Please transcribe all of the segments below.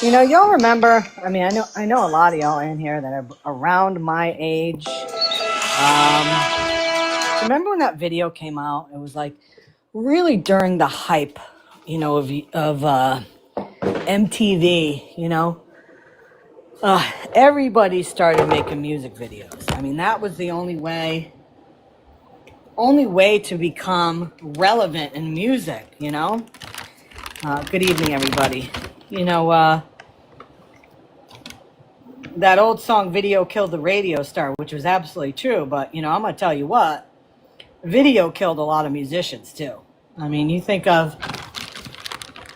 Y'all remember, I know a lot of y'all in here that are around my age. Remember when that video came out? It was like really during the hype, of MTV, everybody started making music videos. I mean, that was the only way to become relevant in music. Good evening, everybody. That old song "Video Killed the Radio Star," which was absolutely true, but I'm gonna tell you what, video killed a lot of musicians too. I mean, you think of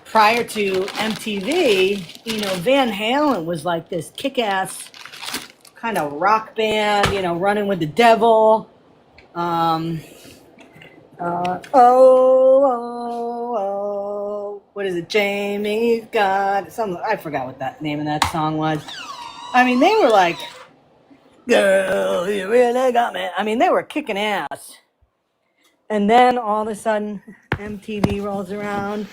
prior to MTV, Van Halen was like this kick-ass kind of rock band, running with the devil. What is it? Jamie's got some. I forgot what that name of that song was. I mean, they were like, "Girl, you really got me." I mean, they were kicking ass. And then all of a sudden, MTV rolls around,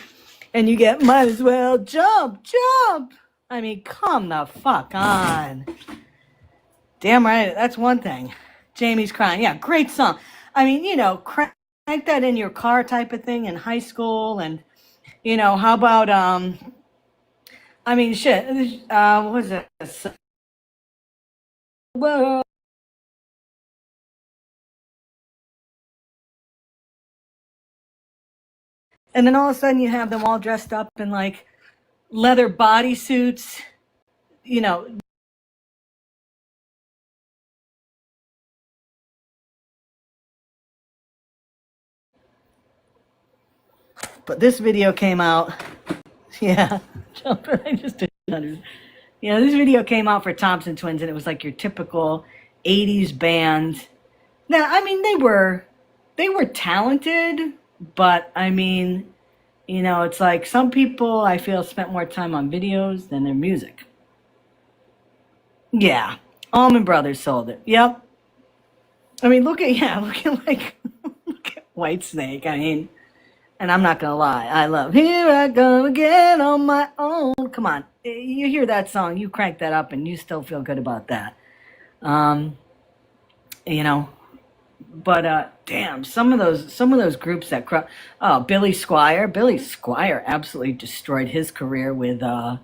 and you get "Might As Well Jump, Jump." I mean, come the fuck on. Damn right, that's one thing. Jamie's Crying, yeah, great song. I mean, crank that in your car type of thing in high school, and how about shit. What was it? Whoa. And then all of a sudden you have them all dressed up in like leather bodysuits, you know. But this video came out. Yeah, I just did 100. This video came out for Thompson Twins, and it was like your typical '80s band. Now, I mean, they were talented, but I mean, it's like some people I feel spent more time on videos than their music. Yeah, Allman Brothers sold it. Yep. I mean, look at like look at Whitesnake. I mean, and I'm not gonna lie, I love "Here I Come Again on My Own." Come on, you hear that song, you crank that up, and you still feel good about that. Um, you know, but damn, some of those groups that oh, Billy Squire absolutely destroyed his career with God,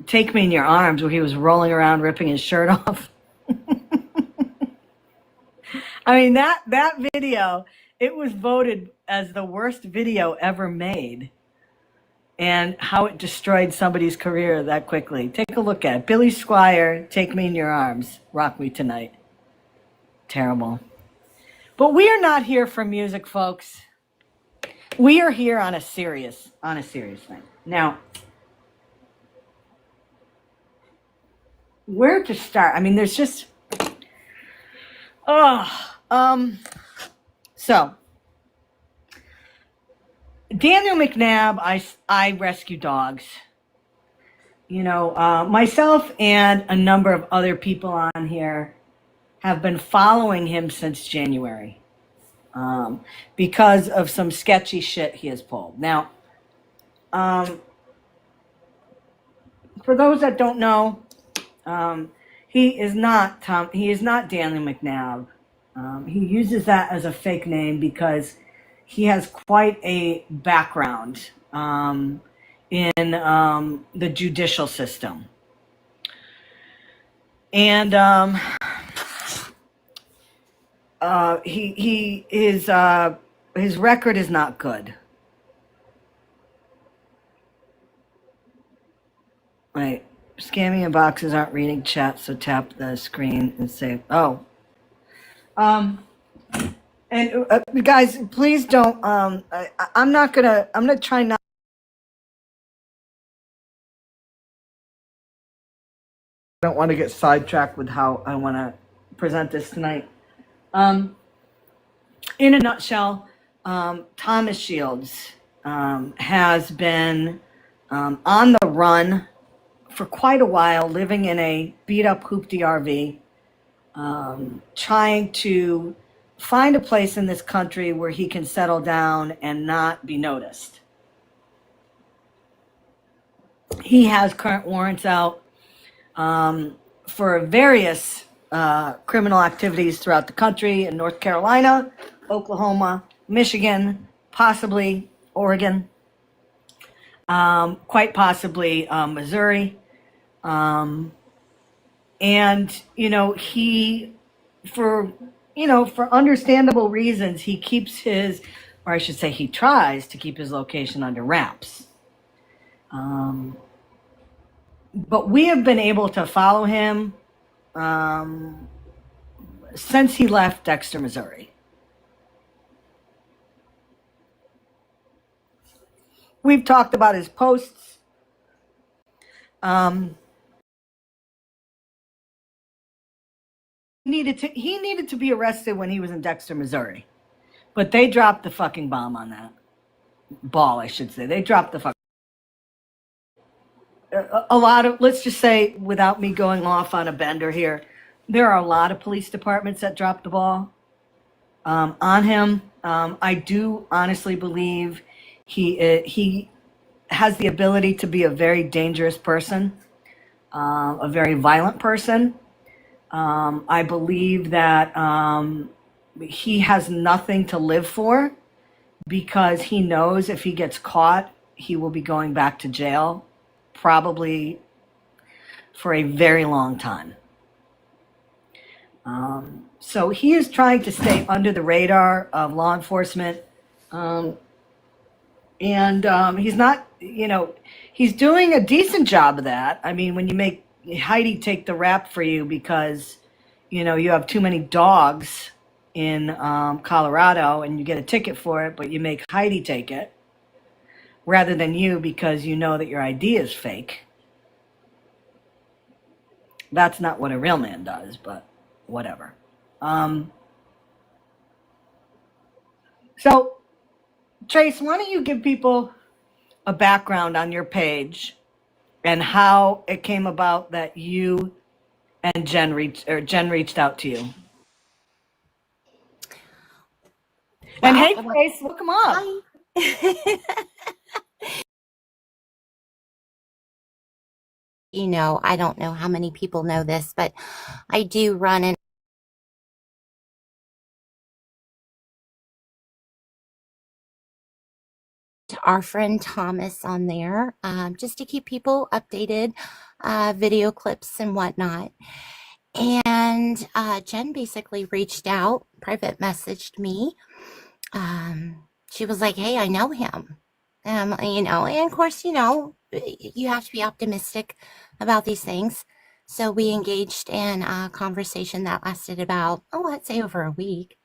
"Take Me in Your Arms," where he was rolling around ripping his shirt off. I mean, that video, it was voted as the worst video ever made, and how it destroyed somebody's career that quickly. Take a look at it. Billy Squire, "Take Me in Your Arms, Rock Me Tonight." Terrible. But we are not here for music, folks. We are here on a serious thing. Now, where to start? I mean, there's just so Daniel McNabb, I rescue dogs. Myself and a number of other people on here have been following him since January, because of some sketchy shit he has pulled. Now, for those that don't know, he is not Daniel McNabb. He uses that as a fake name because he has quite a background in the judicial system. And his record is not good. Right. Scammy and boxes aren't reading chat, so tap the screen and say, "Oh." And guys, please don't. I'm gonna try not. I don't want to get sidetracked with how I want to present this tonight. In a nutshell, Thomas Shields has been on the run for quite a while, living in a beat-up hoopty RV, trying to find a place in this country where he can settle down and not be noticed. He has current warrants out for various criminal activities throughout the country in North Carolina, Oklahoma, Michigan, possibly Oregon, quite possibly Missouri. And, he, for, for understandable reasons, he keeps his, or I should say, he tries to keep his location under wraps. But we have been able to follow him since he left Dexter, Missouri. We've talked about his posts. He needed to be arrested when he was in Dexter, Missouri. But they dropped the fucking bomb on that. Ball, I should say. They dropped the fucking a lot of, let's just say, without me going off on a bender here, there are a lot of police departments that dropped the ball on him. I do honestly believe he has the ability to be a very dangerous person, a very violent person. I believe that he has nothing to live for because he knows if he gets caught, he will be going back to jail, probably for a very long time. So he is trying to stay under the radar of law enforcement. And he's not, he's doing a decent job of that. I mean, when you make Heidi take the rap for you because, you have too many dogs in Colorado and you get a ticket for it, but you make Heidi take it rather than you because you know that your ID is fake. That's not what a real man does, but whatever. So, Trace, why don't you give people a background on your page and how it came about that you and Jen reached out to you. And hey, Trace, welcome up. Hi. I don't know how many people know this, but I do run an our friend Thomas on there, just to keep people updated, video clips and whatnot. And Jen basically reached out, private messaged me. She was like, hey, I know him. And of course, you have to be optimistic about these things. So we engaged in a conversation that lasted about, let's say over a week.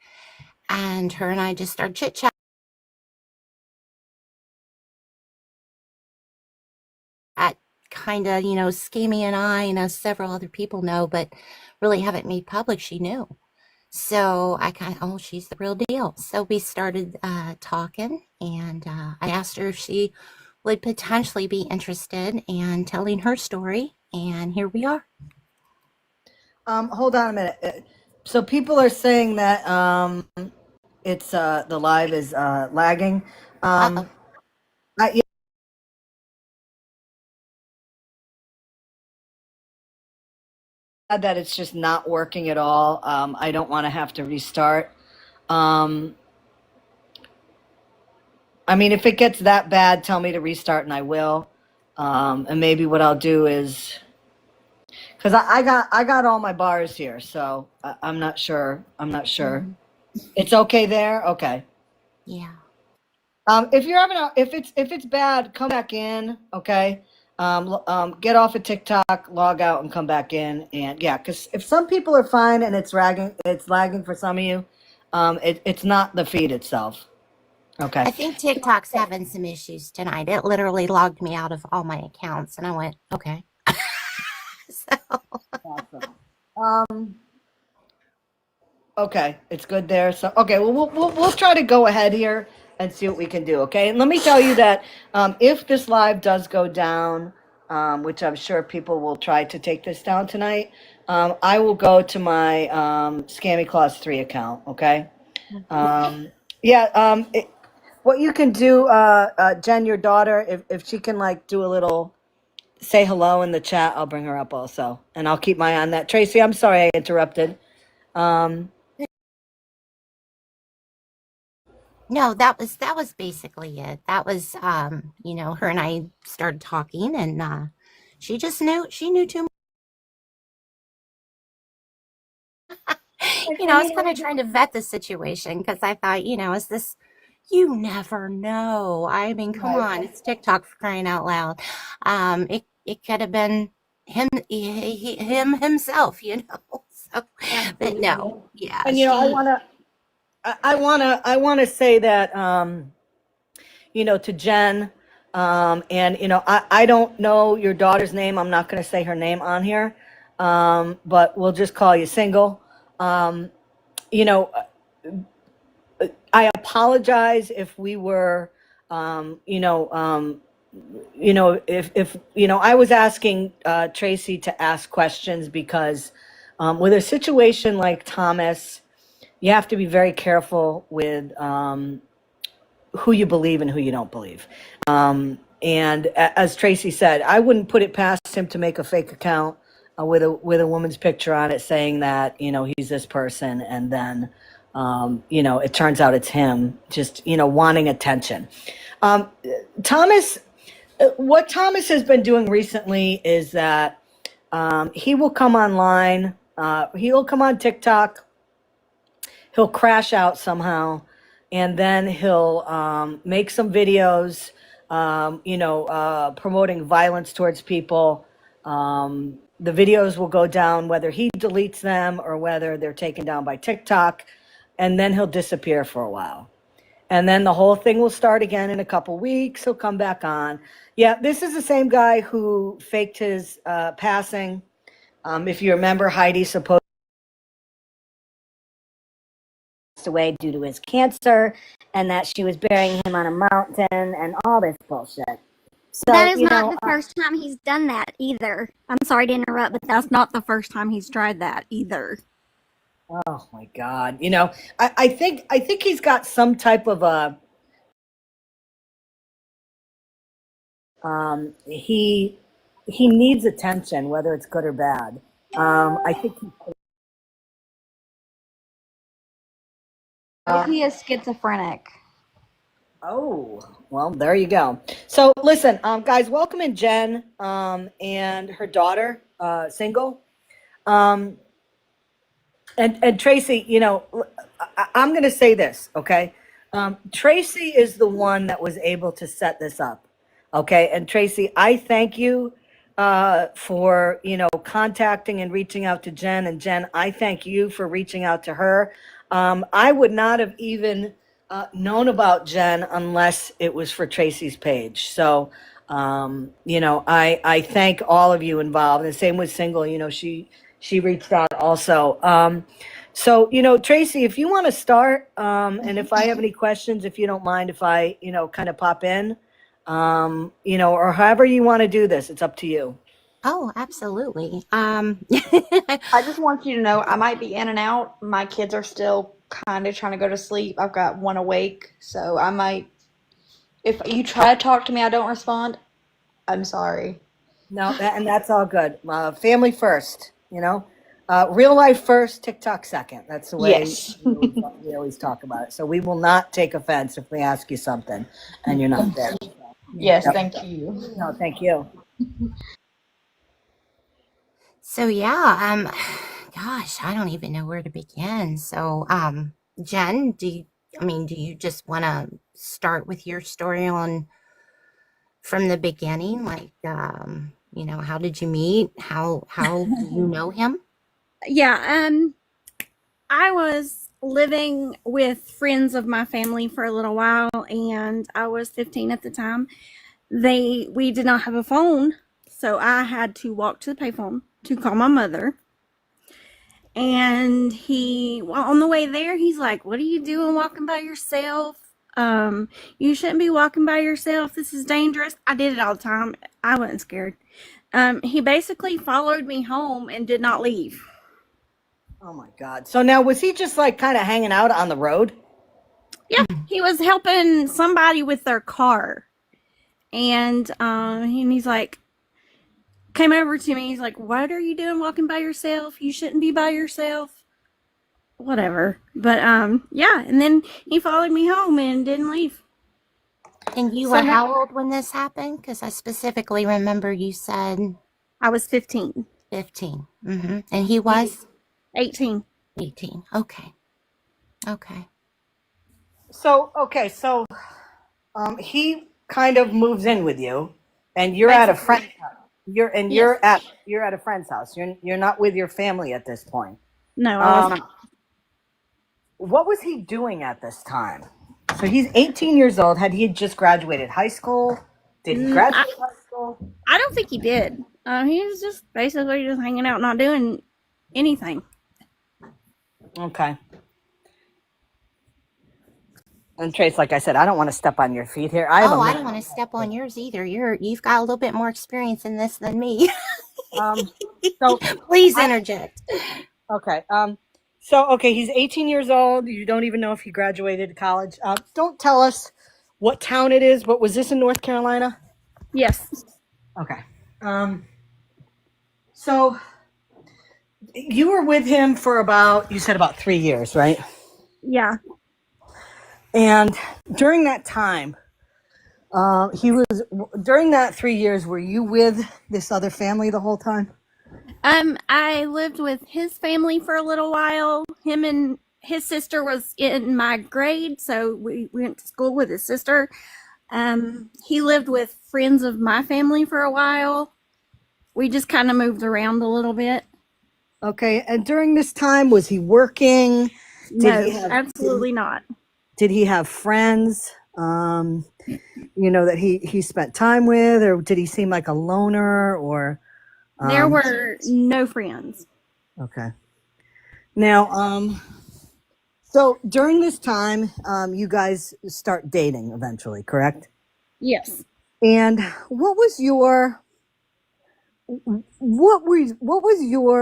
And her and I just started chit-chatting. At kind of, Scammy and I, several other people know, but really haven't made public, she knew. So I kind of, she's the real deal. So we started talking, and I asked her if she would potentially be interested in telling her story, and here we are. Hold on a minute. So people are saying that it's the live is lagging. Yeah, that it's just not working at all. I don't want to have to restart. I mean, if it gets that bad, tell me to restart and I will. And maybe what I'll do is, because I got all my bars here, so I'm not sure. Mm-hmm. It's okay there. Okay. Yeah. If you're having if it's bad, come back in. Okay. Get off of TikTok, log out, and come back in. And yeah, because if some people are fine and it's lagging for some of you, it's not the feed itself. Okay. I think TikTok's having some issues tonight. It literally logged me out of all my accounts, and I went, okay. So. Awesome. Okay, it's good there. So okay, well we'll try to go ahead here and see what we can do. Okay, and let me tell you that if this live does go down, which I'm sure people will try to take this down tonight, I will go to my Scammy Claus 3 account. Okay. Yeah. What you can do, Jen, your daughter, if she can like do a little say hello in the chat, I'll bring her up also, and I'll keep my eye on that. Tracy, I'm sorry I interrupted. No, that was basically it. That was her and I started talking, and she knew too much. I was kind of trying to vet the situation because I thought, is this, you never know. I mean, come on, it's TikTok for crying out loud. It could have been him, him himself, So, but no, yeah. And I wanna say that to Jen, and I don't know your daughter's name. I'm not gonna say her name on here, but we'll just call you Single. You know, I apologize if we were, if I was asking Tracy to ask questions because with a situation like Thomas, you have to be very careful with who you believe and who you don't believe. And as Tracy said, I wouldn't put it past him to make a fake account with a woman's picture on it saying that he's this person, and then it turns out it's him just wanting attention. Thomas, what Thomas has been doing recently is that he will come online, he'll come on TikTok, he'll crash out somehow, and then he'll make some videos, promoting violence towards people. The videos will go down whether he deletes them or whether they're taken down by TikTok, and then he'll disappear for a while. And then the whole thing will start again in a couple weeks. He'll come back on. Yeah, this is the same guy who faked his passing. If you remember, Heidi supposed away due to his cancer, and that she was burying him on a mountain and all this bullshit. So that is not the first time he's done that either. I'm sorry to interrupt, but that's not the first time he's tried that either. Oh my God! I think he's got some type of a he needs attention, whether it's good or bad. I think he is schizophrenic. Oh, well, there you go. So listen, guys, welcome in Jen and her daughter, Single. And Tracy, I'm going to say this, okay? Tracy is the one that was able to set this up, okay? And Tracy, I thank you for, contacting and reaching out to Jen. And Jen, I thank you for reaching out to her. I would not have even known about Jen unless it was for Tracy's page. So, I thank all of you involved. And same with Single, she reached out also. So, Tracy, if you want to start, and if I have any questions, if you don't mind, if I, kind of pop in, or however you want to do this, it's up to you. Oh, absolutely. I just want you to know I might be in and out. My kids are still kind of trying to go to sleep. I've got one awake, so I might, if you try to talk to me, I don't respond, I'm sorry. No, and that's all good. Family first, real life first, TikTok second. That's the way Yes. we always talk about it. So we will not take offense if we ask you something and you're not there. Yes, thank you. No, thank you. So yeah, gosh, I don't even know where to begin. So, Jen, do you just want to start with your story from the beginning? Like, how did you meet? How do you know him? Yeah, I was living with friends of my family for a little while, and I was 15 at the time. We did not have a phone, so I had to walk to the payphone to call my mother. And on the way there, he's like, "What are you doing walking by yourself? You shouldn't be walking by yourself. This is dangerous." I did it all the time. I wasn't scared. He basically followed me home and did not leave. Oh my God. So now was he just like kind of hanging out on the road? Yeah, he was helping somebody with their car. And he's like, came over to me. He's like, "What are you doing walking by yourself? You shouldn't be by yourself." Whatever. But yeah, and then he followed me home and didn't leave. And you So were now, how old when this happened? Because I specifically remember you said I was 15. 15. And he was 18. 18. Okay. Okay. okay, so he kind of moves in with you, and you're at a Basically. friend. Yes. You're at a friend's house. You're not with your family at this point. No, I was Um, not. what was he doing at this time? So he's 18 years old. Had he just graduated high school? Did he Mm, graduate high school? I don't think he did. He was just basically just hanging out, not doing anything. Okay. And Trace, like I said, I don't want to step on your feet here. I have Oh, a I don't want to step on yours either. You've got a little bit more experience in this than me. so Please interject. okay. So okay, he's 18 years old. You don't even know if he graduated college. Don't tell us what town it is, but was this in North Carolina? Yes. Okay. So you were with him for you said about 3 years, right? Yeah. And during that time, during that 3 years, were you with this other family the whole time? I lived with his family for a little while. Him and his sister was in my grade, so we went to school with his sister. He lived with friends of my family for a while. We just kind of moved around a little bit. Okay. And during this time, was he working? No, absolutely not. Did he have friends? That he spent time with, or did he seem like a loner? Or There were no friends. okay. Now, so during this time, you guys start dating eventually, correct? Yes. And what was your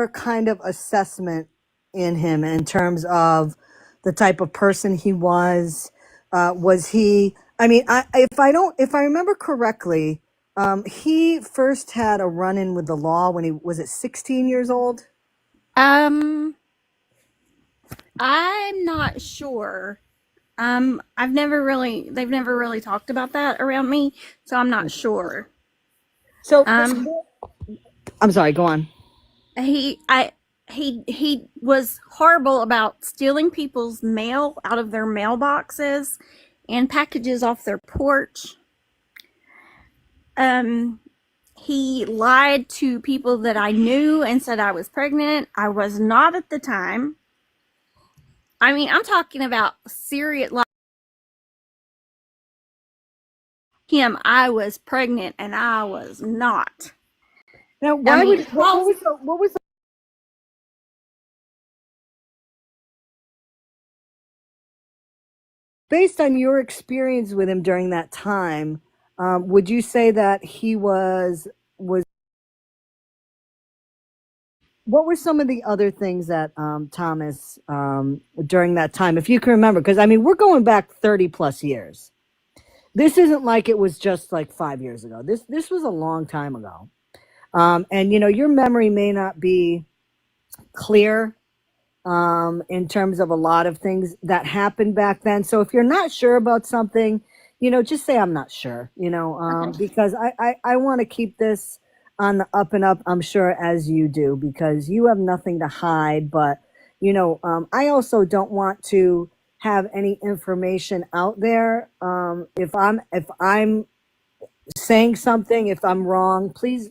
kind of assessment in him in terms of the type of person he was? Was he? I mean, if I remember correctly, he first had a run-in with the law when he was at 16 years old. I'm not sure. they've never really talked about that around me, so I'm not sure. So, Um, I'm sorry. Go on. he was horrible about stealing people's mail out of their mailboxes and packages off their porch. He lied to people that I knew and said I was pregnant. I was not at the time. I mean, I'm talking about serious lies. Him, I was pregnant and I was not. Now, what was based on your experience with him during that time? Would you say that he was? What were some of the other things that Thomas during that time, if you can remember? Because I mean, we're going back 30 plus years. This isn't like it was just like 5 years ago. This was a long time ago, and your memory may not be clear in terms of a lot of things that happened back then. So if you're not sure about something, just say I'm not sure. Because I want to keep this on the up and up, I'm sure, as you do, because you have nothing to hide. But I also don't want to have any information out there. If I'm saying something, if I'm wrong, please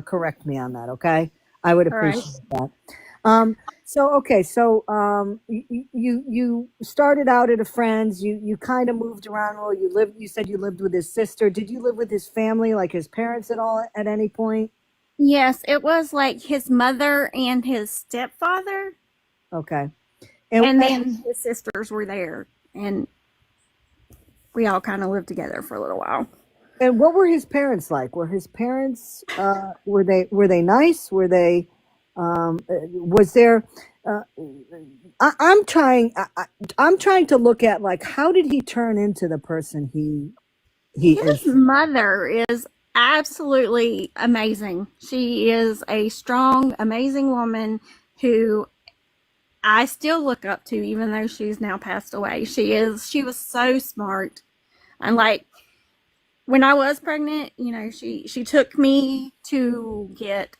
correct me on that. Okay, I would All right. appreciate that. You started out at a friend's. You kind of moved around. Well, you said you lived with his sister. Did you live with his family, like his parents at all at any point? Yes, it was like his mother and his stepfather, Okay. and then his sisters were there, and we all kind of lived together for a little while. And what were his parents like? Were his parents were they nice? Were they was there I'm trying to look at, like, how did he turn into the person he His is? mother is absolutely amazing. She is a strong, amazing woman who I still look up to, even though she's now passed away. She was so smart. And like when I was pregnant, she took me to get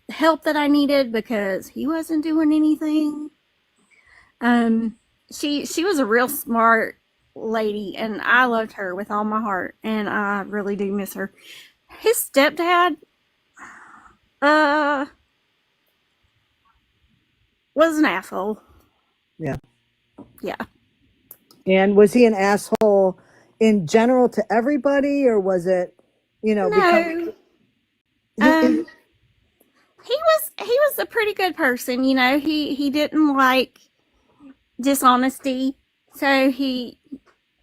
help that I needed because he wasn't doing anything. Um, she was a real smart lady, and I loved her with all my heart, and I really do miss her. His stepdad, uh, was an asshole. Yeah. Yeah. And was he an asshole in general to everybody, or was it, because No. he, He was a pretty good person. He didn't like dishonesty, so he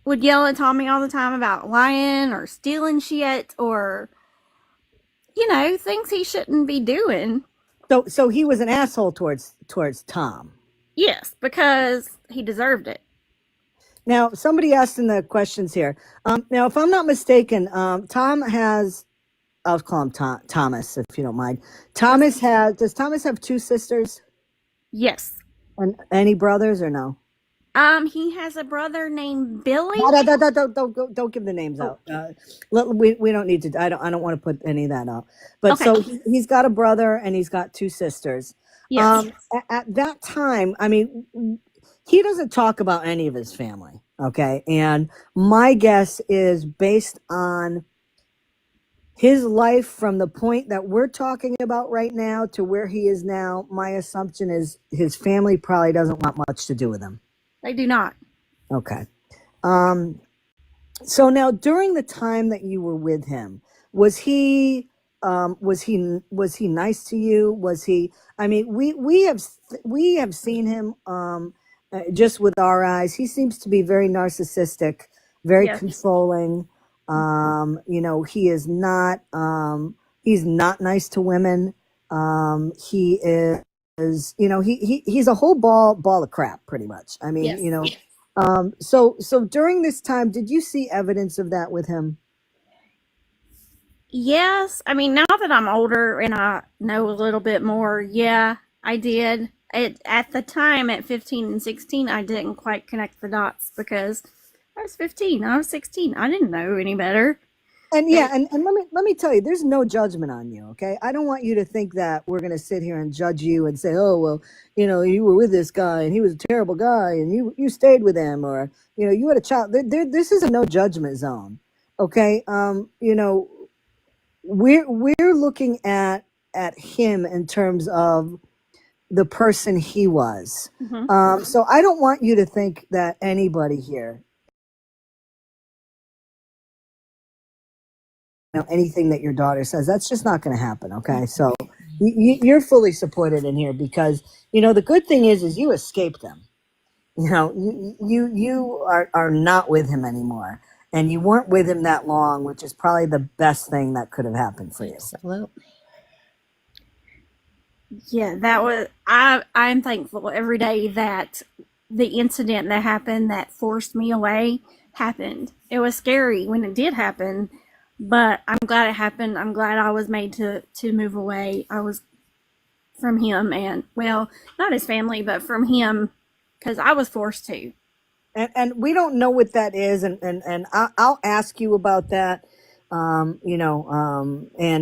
would yell at Tommy all the time about lying or stealing shit or things he shouldn't be doing. so he was an asshole towards Tom. Yes, because he deserved it. Now, somebody asked in the questions here. Now, if I'm not mistaken, Tom has. I'll call him Thomas, if you don't mind. Does Thomas have two sisters Yes. and any brothers or no? He has a brother named Billy. Don't give the names Oh. out. We don't need to. I don't want to put any of that out. But Okay. so he's got a brother and he's got two sisters. Yes. At that time, I mean, he doesn't talk about any of his family. Okay, and my guess is based on his life from the point that we're talking about right now to where he is now. My assumption is his family probably doesn't want much to do with him. They do not. Okay. So now during the time that you were with him, was he nice to you? Was he, I mean, we have seen him just with our eyes. He seems to be very narcissistic, very Yes. controlling. He is not he's not nice to women. He is, he's a whole ball of crap pretty much. I mean, Yes. So during this time, did you see evidence of that with him? Yes. I mean, now that I'm older and I know a little bit more, yeah, I did. At the time, at 15 and 16, I didn't quite connect the dots because I was 15. I was 16. I didn't know any better. And let me tell you, there's no judgment on you, okay? I don't want you to think that we're gonna sit here and judge you and say, oh well, you were with this guy and he was a terrible guy and you stayed with him, or you had a child. This is a no judgment zone, okay? We're looking at him in terms of the person he was. Mm-hmm. So I don't want you to think that anybody here, anything that your daughter says, that's just not going to happen. Okay. So you're fully supported in here because, the good thing is you escaped them. You are not with him anymore, and you weren't with him that long, which is probably the best thing that could have happened for you. Absolutely. Yeah, that was. I'm thankful every day that the incident that happened that forced me away happened. It was scary when it did happen, but I'm glad it happened. I'm glad I was made to move away. I was from him, and well, not his family, but from him, because I was forced to. And we don't know what that is, and I'll ask you about that, and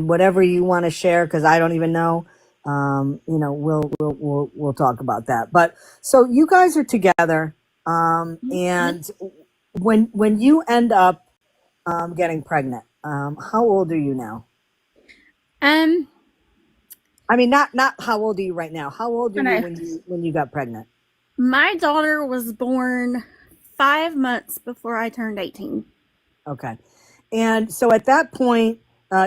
whatever you want to share, because I don't even know. We'll talk about that. But so you guys are together, and when you end up getting pregnant, how old are you now? I mean, not how old are you right now? How old are you when you got pregnant? My daughter was born 5 months before I turned 18. Okay. And so at that point,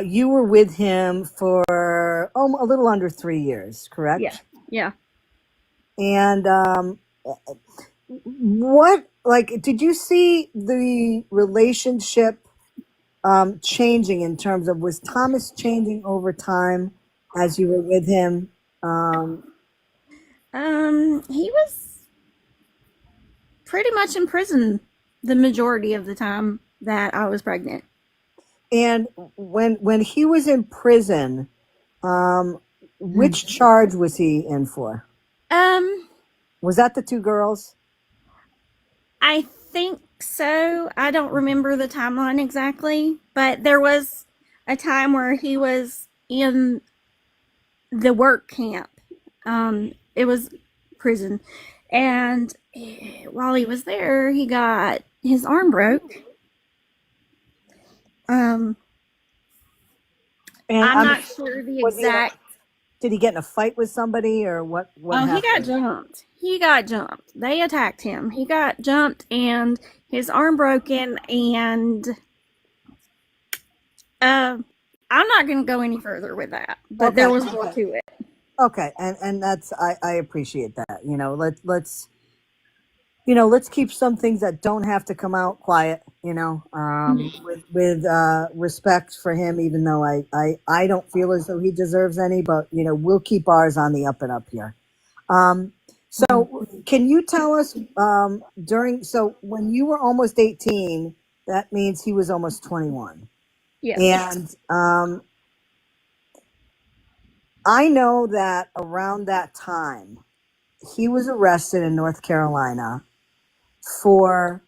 you were with him for a little under 3 years, correct? Yeah. Yeah. And did you see the relationship changing in terms of, was Thomas changing over time as you were with him? He was pretty much in prison the majority of the time that I was pregnant. And when he was in prison, which charge was he in for? Um, Was that the two girls? I think so. I don't remember the timeline exactly, but there was a time where he was in the work camp. It was prison, and while he was there, he got his arm broke. Um, And I'm not sure the was he in exact. did he get in a fight with somebody or what Oh, he got happened? jumped. He got jumped. They attacked him. He got jumped and his arm broken. And I'm not going to go any further with that. But there Okay. was more to it. Okay. And that's I appreciate that. Let's keep some things that don't have to come out quiet, with respect for him, even though I don't feel as though he deserves any, but we'll keep ours on the up and up here. So can you tell us, so when you were almost 18, that means he was almost 21. Yes. And I know that around that time, he was arrested in North Carolina for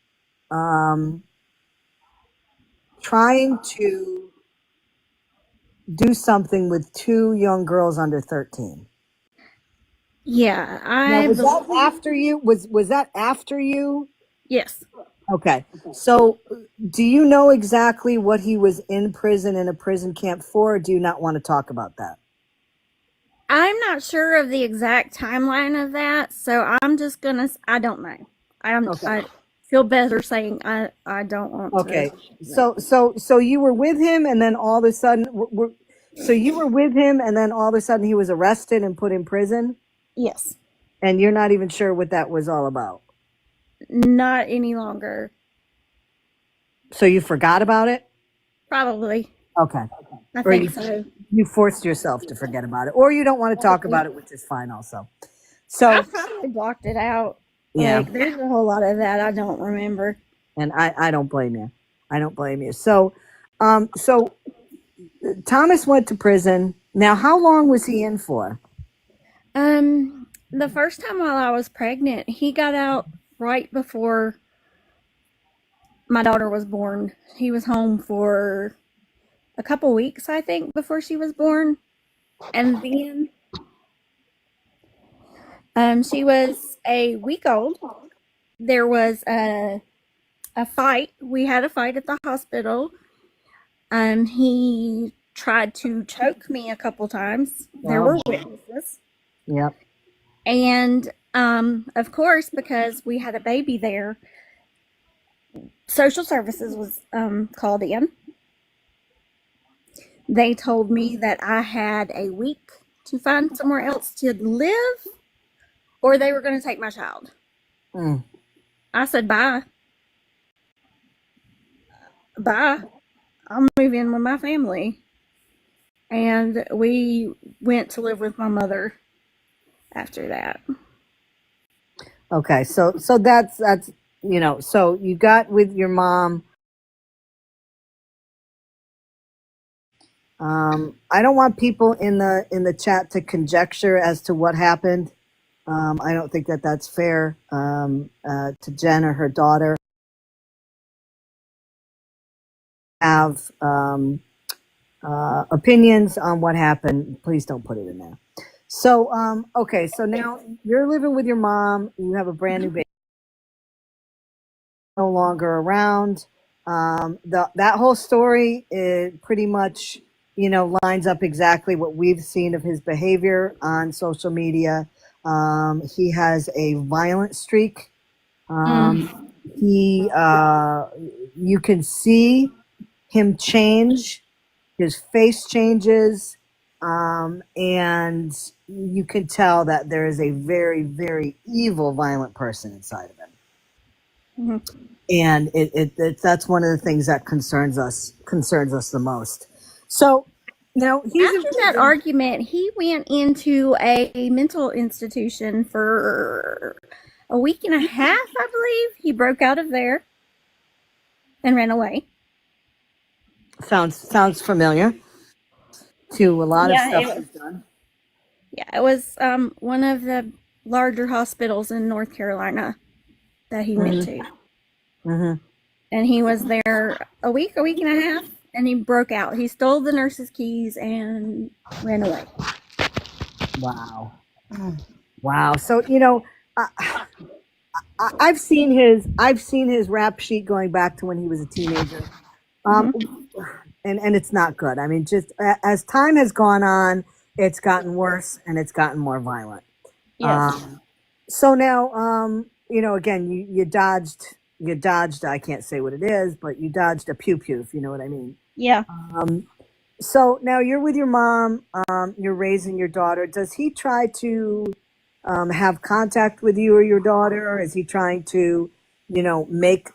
trying to do something with two young girls under 13. Yeah. Now, was that after you? Was that after you? Yes. Okay. So, do you know exactly what he was in a prison camp for, or do you not want to talk about that? I'm not sure of the exact timeline of that. So I'm just going to, I don't know. Okay. I feel better saying I don't want Okay. to. So you were with him, and then all of a sudden, so you were with him, and then all of a sudden he was arrested and put in prison, Yes. and you're not even sure what that was all about. Not any longer. So you forgot about it? Probably. Okay. I Or think so. you forced yourself to forget about it, or you don't want to talk about it, which is fine also. So I probably blocked it out. yeah, Like, there's a whole lot of that I don't remember. and I don't blame you. I don't blame you. So Thomas went to prison. Now, how long was he in for? The first time while I was pregnant, he got out right before my daughter was born. He was home for a couple weeks, I think, before she was born. And then she was a week old. There was a fight. We had a fight at the hospital. He tried to choke me a couple times. There were witnesses. Yep. And of course, because we had a baby there, social services was called in. They told me that I had a week to find somewhere else to live, or they were going to take my child. Mm. I said, bye. Bye. I'll move in with my family. And we went to live with my mother after that. Okay. So that's so you got with your mom. I don't want people in the chat to conjecture as to what happened. I don't think that that's fair to Jen or her daughter. Have opinions on what happened. Please don't put it in there. So okay. So now you're living with your mom. You have a brand new baby. No longer around. That whole story is pretty much, lines up exactly what we've seen of his behavior on social media. He has a violent streak. You can see him change. His face changes, and you can tell that there is a very, very evil, violent person inside of him. Mm-hmm. And that's one of the things that concerns us the most. So now After that argument, he went into a mental institution for a week and a half, I believe. He broke out of there and ran away. Sounds familiar to a lot of Yeah, stuff it was. you've done. Yeah, it was one of the larger hospitals in North Carolina that he went to, Mm-hmm. and he was there a week and a half, and he broke out. He stole the nurse's keys and ran away. Wow. Wow. So I've seen his rap sheet going back to when he was a teenager, hmm and it's not good. I mean, just as time has gone on, it's gotten worse and it's gotten more violent. Yes. So now, again, you dodged. I can't say what it is, but you dodged a pew pew, if you know what I mean. Yeah. So now you're with your mom. You're raising your daughter. Does he try to have contact with you or your daughter, or is he trying to, make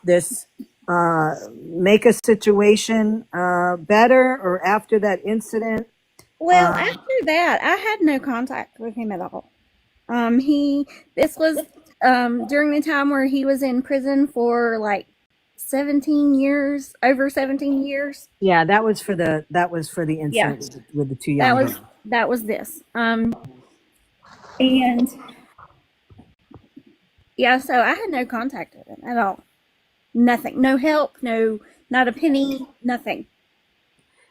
make a situation better, or after that incident? Well, after that, I had no contact with him at all. This was during the time where he was in prison for like 17 years, over 17 years. Yeah, that was for the Yeah, incident with the two young girls. that was this. And yeah, so I had no contact with him at all. Nothing. No help, not a penny, nothing.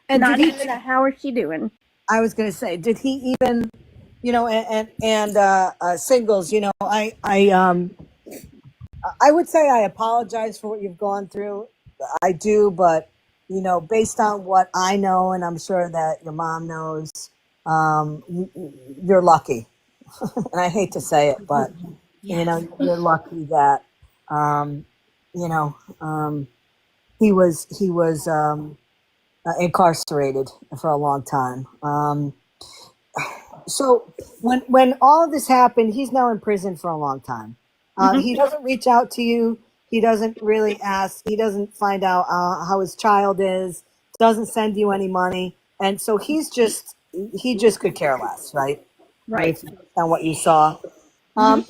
And Not did he? even a how is she doing? I was going to say, did he even, and singles, I would say I apologize for what you've gone through. I do, but based on what I know, and I'm sure that your mom knows, you're lucky. And I hate to say it, but you're lucky that um, you know he was incarcerated for a long time. So when all of this happened, he's now in prison for a long time. He doesn't reach out to you. He doesn't really ask. He doesn't find out how his child is. Doesn't send you any money, and so he just could care less, right? Right. Based on what you saw.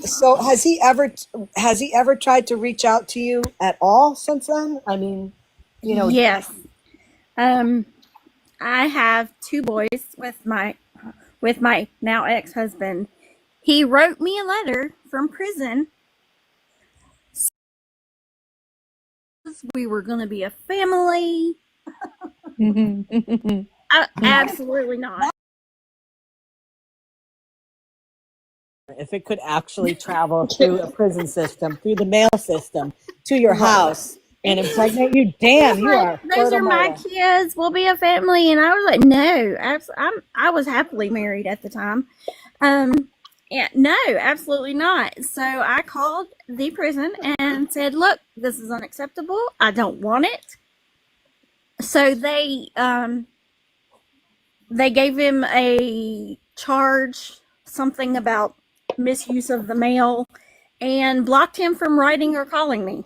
So has he ever tried to reach out to you at all since then? I mean, you know, Yes. I have two boys with my now ex-husband. He wrote me a letter from prison. We were going to be a family. Absolutely not. if it could actually travel through a prison system, through the mail system, to your house and impregnate you, damn, you are Those fertile are my mother. kids. We'll be a family. And I was like, no, I was happily married at the time. Yeah, no, absolutely not. So I called the prison and said, look, this is unacceptable. I don't want it. So they gave him a charge, something about misuse of the mail, and blocked him from writing or calling me.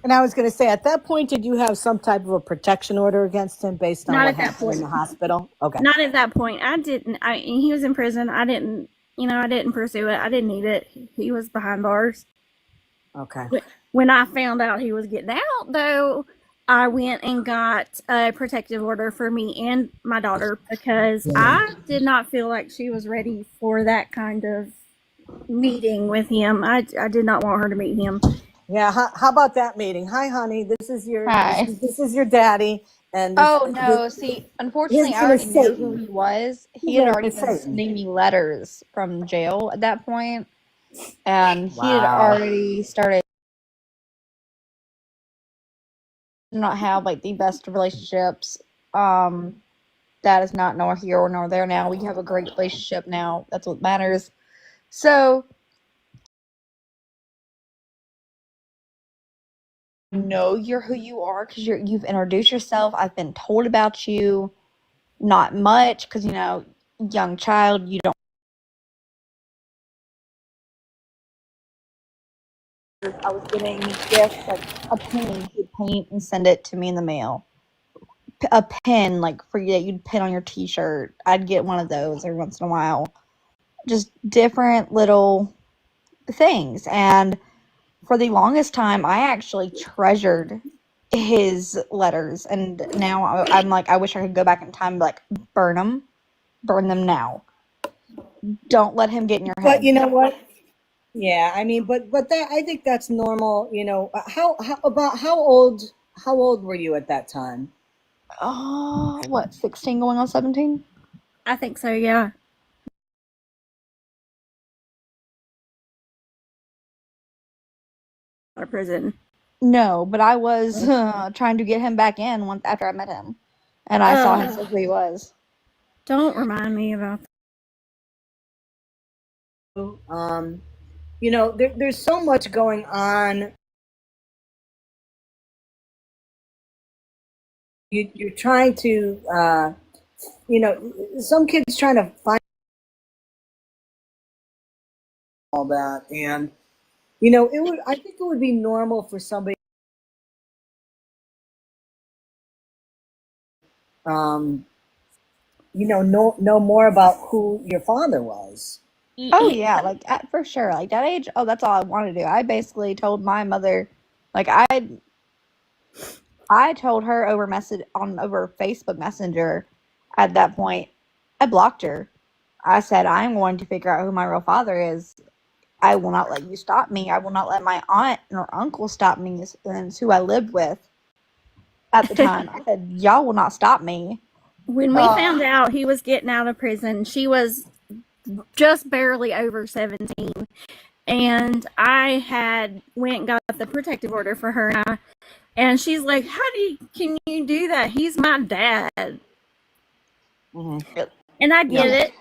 And I was going to say, at that point, did you have some type of a protection order against him based on Not what at that happened in point. the hospital? Okay. Not at that point. I didn't. He was in prison. I didn't. I didn't pursue it. I didn't need it. He was behind bars. Okay. When I found out he was getting out, though, I went and got a protective order for me and my daughter because I did not feel like she was ready for that kind of meeting with him. I did not want her to meet him. Yeah. How about that meeting? Hi, honey. This is your Hi. this is your daddy, and Oh no, see, unfortunately I already knew who he was. He had already been sending me letters from jail at that point, and he had already started to not have like the best of relationships. That is not nor here nor there now. We have a great relationship now. That's what matters. So know you're who you are because you've introduced yourself. I've been told about you. Not much because young child, you don't. I was getting gifts like a pen. He'd paint and send it to me in the mail. A pen like for you that you'd pin on your T-shirt. I'd get one of those every once in a while. Just different little things. And for the longest time, I actually treasured his letters, and now I'm like, I wish I could go back in time and be like, burn them now. Don't let him get in your But head. you know what? Yeah, I mean, but that I think that's normal. How old were you at that time? Oh, what, 16 going on 17? I think so, yeah. Out of prison. No, but I was trying to get him back in once after I met him, and I saw him for who he was. Don't remind me about Um, there's so much going on. You're trying to, some kids trying to find all that, and I think it would be normal for somebody, um, know more about who your father was. Oh yeah, like for sure. Like that age, oh, that's all I wanted to do. I basically told my mother, like I told her over Facebook Messenger. At that point, I blocked her. I said, I'm going to figure out who my real father is. I will not let you stop me. I will not let my aunt or uncle stop me. And it's who I lived with at the time. I said, y'all will not stop me. when we found out he was getting out of prison. She was just barely over 17, and I had went and got the protective order for her, and she's like, can you do that? He's my dad. Mm-hmm. And I get Yeah. it,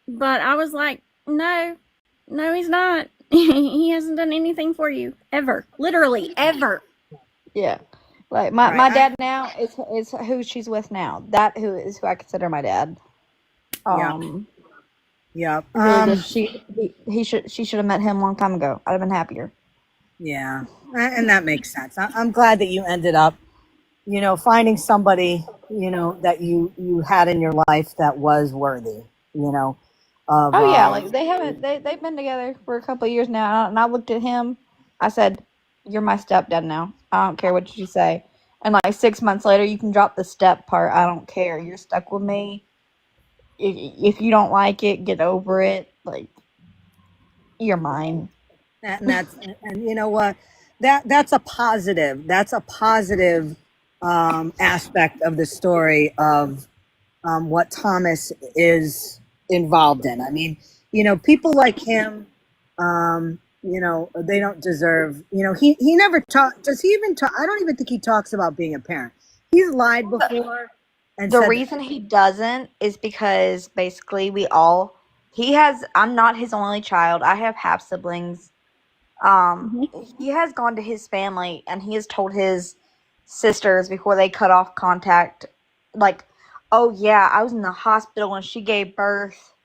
but I was like, no, he's not. He hasn't done anything for you ever, literally ever. Yeah. Like my Right. dad now is who she's with now. That who is who I consider my dad. Yeah. Really just she should have met him a long time ago. I'd have been happier. Yeah, and that makes sense. I'm glad that you ended up, finding somebody, that you had in your life that was worthy, of. Oh yeah, like they've been together for a couple of years now, and I looked at him. I said, "You're my stepdad now. I don't care what you say." And like 6 months later, you can drop the step part. I don't care. You're stuck with me. If you don't like it, get over it. Like you're mine. And you know what, that's a positive. That's a positive aspect of the story of what Thomas is involved in. I mean, people like him, they don't deserve. He never talk. Does he even talk? I don't even think he talks about being a parent. He's lied before and The said reason he doesn't is because basically I'm not his only child. I have half siblings. He has gone to his family and he has told his sisters before they cut off contact, like, oh yeah, I was in the hospital when she gave birth.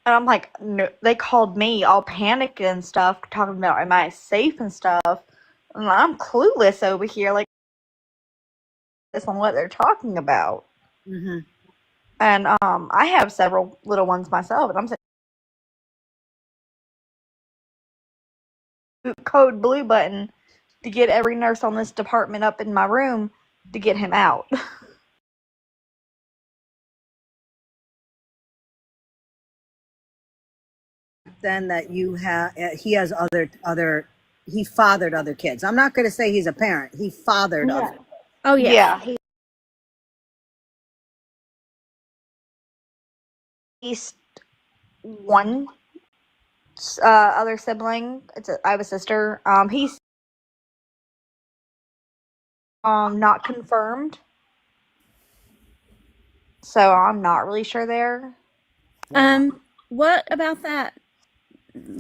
And I'm like, no, they called me all panicked and stuff, talking about am I safe and stuff. And I'm clueless over here, like, this on what they're talking about. Mm-hmm. And I have several little ones myself, and I'm saying code blue button to get every nurse on this department up in my room to get him out. Then that you have, he has he fathered other kids. I'm not going to say he's a parent. He fathered other. Oh yeah. Yeah, he's one other sibling. I have a sister. He's not confirmed, so I'm not really sure there. What about that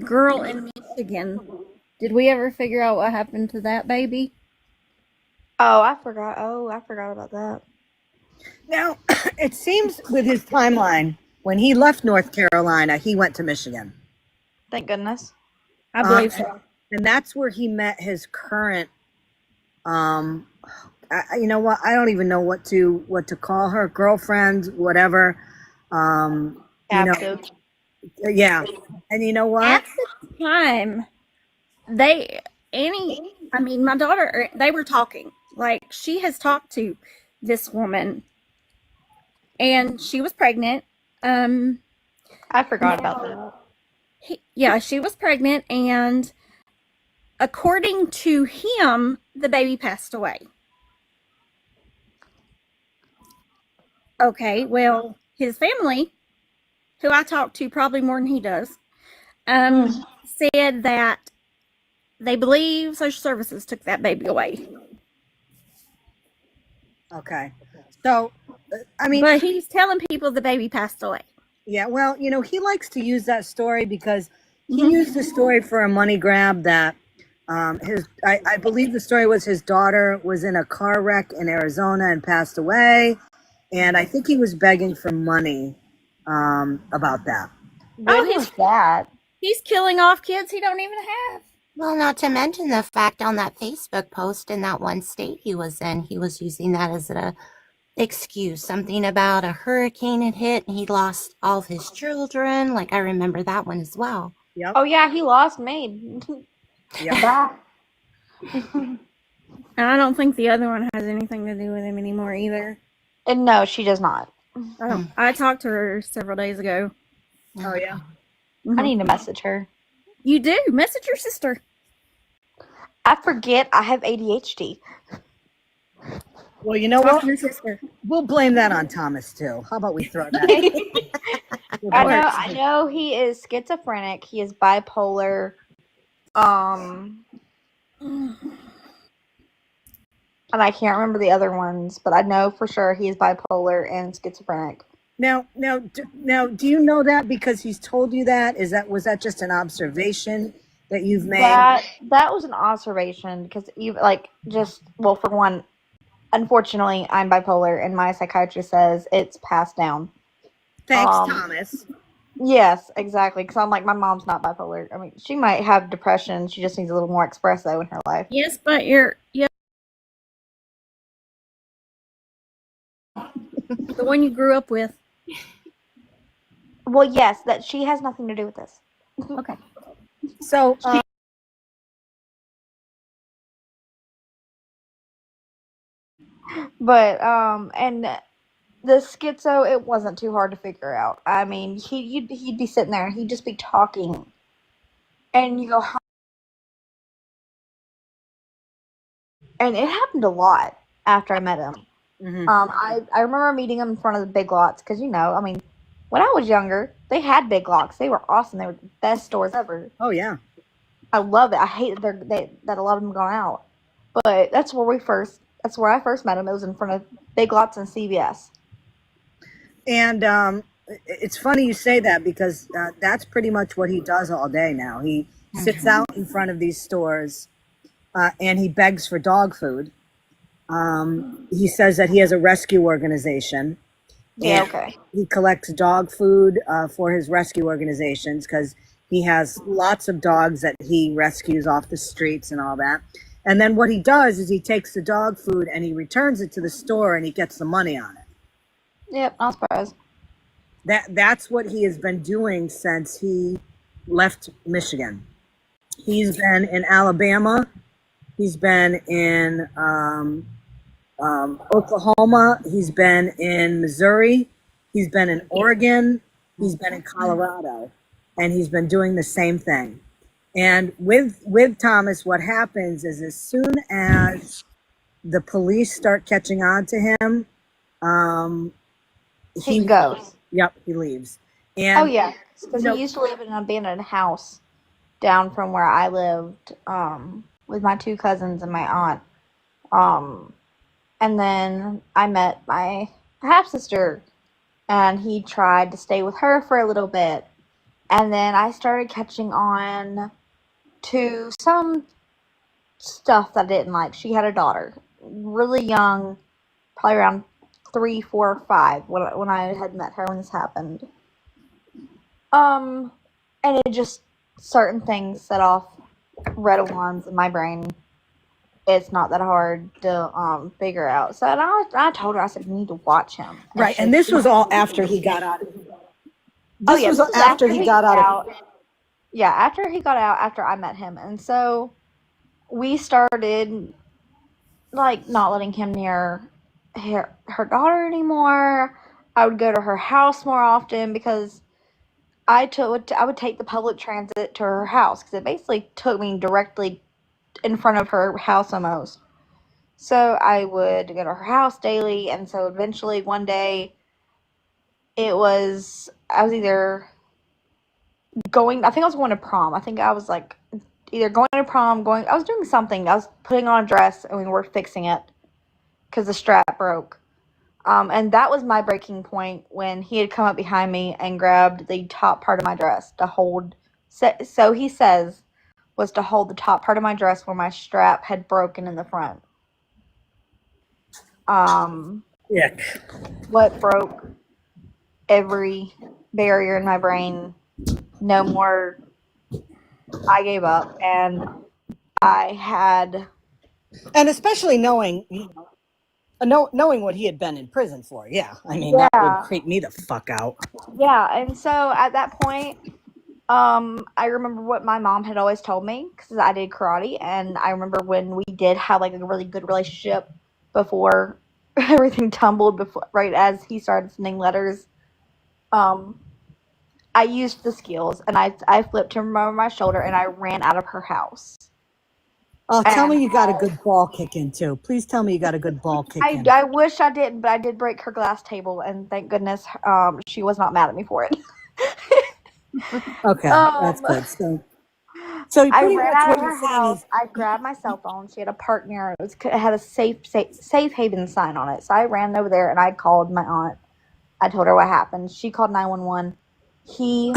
girl in Michigan? Did we ever figure out what happened to that baby? Oh, I forgot. Oh, I forgot about that. Now, it seems with his timeline, when he left North Carolina, he went to Michigan. Thank goodness. I believe so. And that's where he met his current, you know what? I don't even know what to call her, girlfriend, whatever. Captive. Yeah. And you know what? At the time, my daughter, they were talking. Like, she has talked to this woman, and she was pregnant. I forgot about that. Yeah, she was pregnant, and according to him, the baby passed away. Okay, well, his family, who I talk to probably more than he does, said that they believe social services took that baby away. Okay. So, I mean, But he's telling people the baby passed away. yeah, well, you know, he likes to use that story because he used the story for a money grab that I believe the story was his daughter was in a car wreck in Arizona and passed away. And I think he was begging for money about that. When was that? He's killing off kids he don't even have. Well, not to mention the fact on that Facebook post in that one state he was in, he was using that as an excuse. Something about a hurricane had hit and he lost all of his children. Like, I remember that one as well. Yep. Oh yeah, he lost me. Yep. Bye. And I don't think the other one has anything to do with him anymore either. And no, she does not. I talked to her several days ago. Oh, yeah. I need to message her. You do. Message your sister. I forget I have ADHD. Well, you know Talk what? to your sister. We'll blame that on Thomas, too. How about we throw that? I know he is schizophrenic. He is bipolar. And I can't remember the other ones, but I know for sure he is bipolar and schizophrenic. Now, do you know that because he's told you that? Was that just an observation that you've made? That was an observation because for one, unfortunately, I'm bipolar, and my psychiatrist says it's passed down. Thanks, Thomas. Yes, exactly. Because I'm like, my mom's not bipolar. I mean, she might have depression. She just needs a little more espresso in her life. Yes, but the one you grew up with. Well, yes, that she has nothing to do with this. Okay. So, but and the schizo, it wasn't too hard to figure out. I mean, he'd be sitting there and he'd just be talking, and you go, huh? And it happened a lot after I met him. mhm. I remember meeting him in front of the Big Lots because I mean, when I was younger, they had Big Lots. They were awesome. They were the best stores ever. Oh yeah. I love it. I hate that a lot of them gone out, but that's where I first met him. It was in front of Big Lots and CVS. And it's funny you say that because that's pretty much what he does all day now. He sits out in front of these stores and he begs for dog food. He says that he has a rescue organization. Yeah, okay. He collects dog food for his rescue organizations because he has lots of dogs that he rescues off the streets and all that. And then what he does is he takes the dog food and he returns it to the store and he gets the money on it. Yep, not surprised. That's what he has been doing since he left Michigan. He's been in Alabama. He's been in Oklahoma. He's been in Missouri. He's been in Oregon. He's been in Colorado. And he's been doing the same thing. And with Thomas, what happens is as soon as the police start catching on to him, He goes. Yep, he leaves. And Oh yeah, because he used to live in an abandoned house down from where I lived, with my two cousins and my aunt. And then I met my half sister, and he tried to stay with her for a little bit, and then I started catching on to some stuff that I didn't like. She had a daughter, really young, probably around 3, 4, 5 when I had met her when this happened. And it just, certain things set off red alarms in my brain. It's not that hard to figure out. So I told her, I said, you need to watch him. right, and this was all after he got out of This was after he got out of Yeah, after he got out, after I met him. And so we started like not letting him near her daughter anymore. I would go to her house more often because I would take the public transit to her house because it basically took me directly in front of her house almost. So I would go to her house daily, and so eventually one day I was either I think I was going to prom. I think I was like either going to prom, I was doing something. I was putting on a dress and we were fixing it because the strap broke. And that was my breaking point when he had come up behind me and grabbed the top part of my dress to hold. So he says was to hold the top part of my dress where my strap had broken in the front. Yeah. What broke every barrier in my brain. No more. I gave up, and I had. And especially knowing, knowing what he had been in prison for. Yeah. I mean, that would Yeah, creep me the fuck out. yeah, and so at that point, I remember what my mom had always told me because I did karate, and I remember when we did have like a really good relationship before everything tumbled. Before, right as he started sending letters, um, I used the skills, and I flipped him over my shoulder, and I ran out of her house. Oh, tell And me you got a good ball kick in too. Please tell me you got a good ball kick in. I wish I didn't, but I did break her glass table, and thank goodness, she was not mad at me for it. Okay, that's um, good. So I pretty ran much out what of you're her saying house. is, I grabbed my cell phone. She had a partner. It had a safe haven sign on it. So I ran over there and I called my aunt. I told her what happened. She called 911. He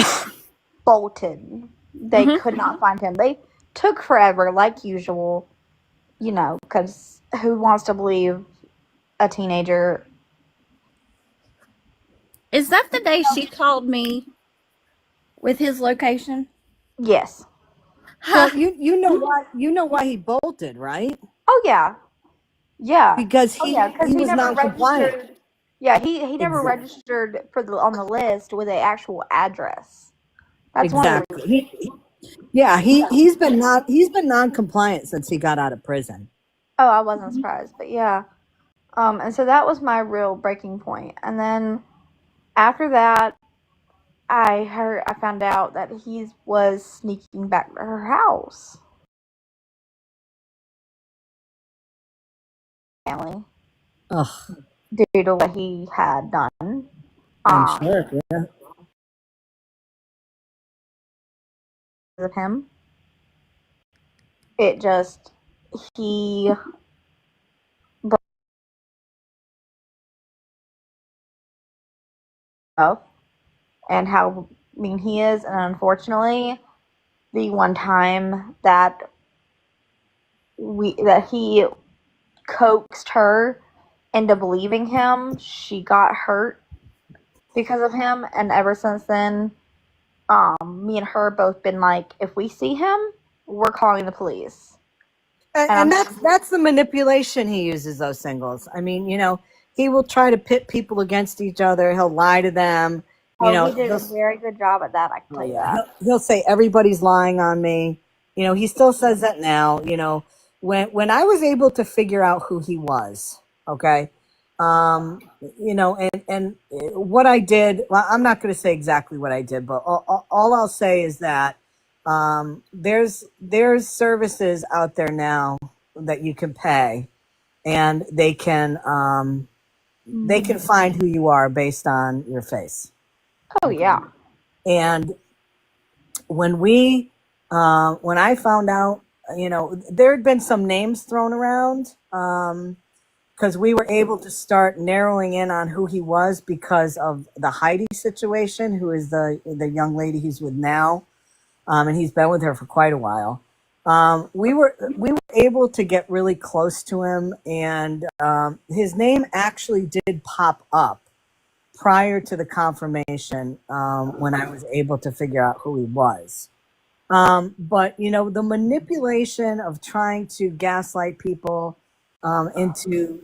bolted. They Mm-hmm. could not find him. They took forever, like usual. Because who wants to believe a teenager? Is that the day she called me with his location? Yes. well, you know why he bolted, right? Oh yeah. Yeah. Because Oh yeah. Because he he was never non-compliant. registered. Yeah, he never Exactly. registered on the list with an actual address. That's one of the Exactly. reasons. He's been non-compliant since he got out of prison. Oh, I wasn't surprised, but yeah. And so that was my real breaking point. And then after that, I found out that he was sneaking back to her house. Family, Ugh, due to what he had done. I'm Um, sure. Yeah. of him, it just he broke up and how mean he is, and unfortunately, the one time that he coaxed her into believing him, she got hurt because of him, and ever since then, me and her both been like, if we see him, we're calling the police. And And that's the manipulation he uses, those singles. I mean, he will try to pit people against each other. He'll lie to them. he did a very good job at that. I can Oh tell you yeah, that. he'll say everybody's lying on me. He still says that now. When I was able to figure out who he was, okay, and what I did. Well, I'm not going to say exactly what I did, but all I'll say is that there's services out there now that you can pay, and they can find who you are based on your face. Oh yeah. And when I found out, there had been some names thrown around, because we were able to start narrowing in on who he was because of the Heidi situation, who is the young lady he's with now, and he's been with her for quite a while. We were able to get really close to him, and his name actually did pop up prior to the confirmation, when I was able to figure out who he was. But the manipulation of trying to gaslight people, into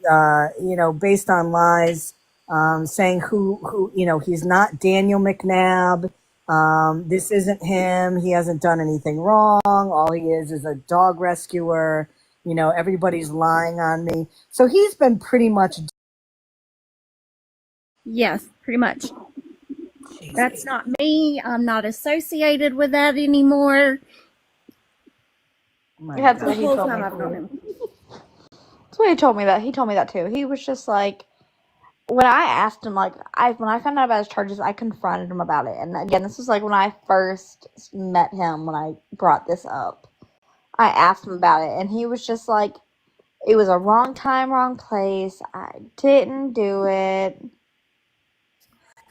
based on lies, saying who he's not Daniel McNabb. This isn't him. He hasn't done anything wrong. All he is a dog rescuer. You know, everybody's lying on me. So he's been pretty much. Yes, pretty much. Jesus. That's not me. I'm not associated with that anymore. My That's God. what The he whole told time me I've known too. him. That's what he told me that. He told me that too. He was just like, when I asked him, like, when I found out about his charges, I confronted him about it. And again, this was like when I first met him, when I brought this up. I asked him about it, and he was just like, it was a wrong time, wrong place. I didn't do it.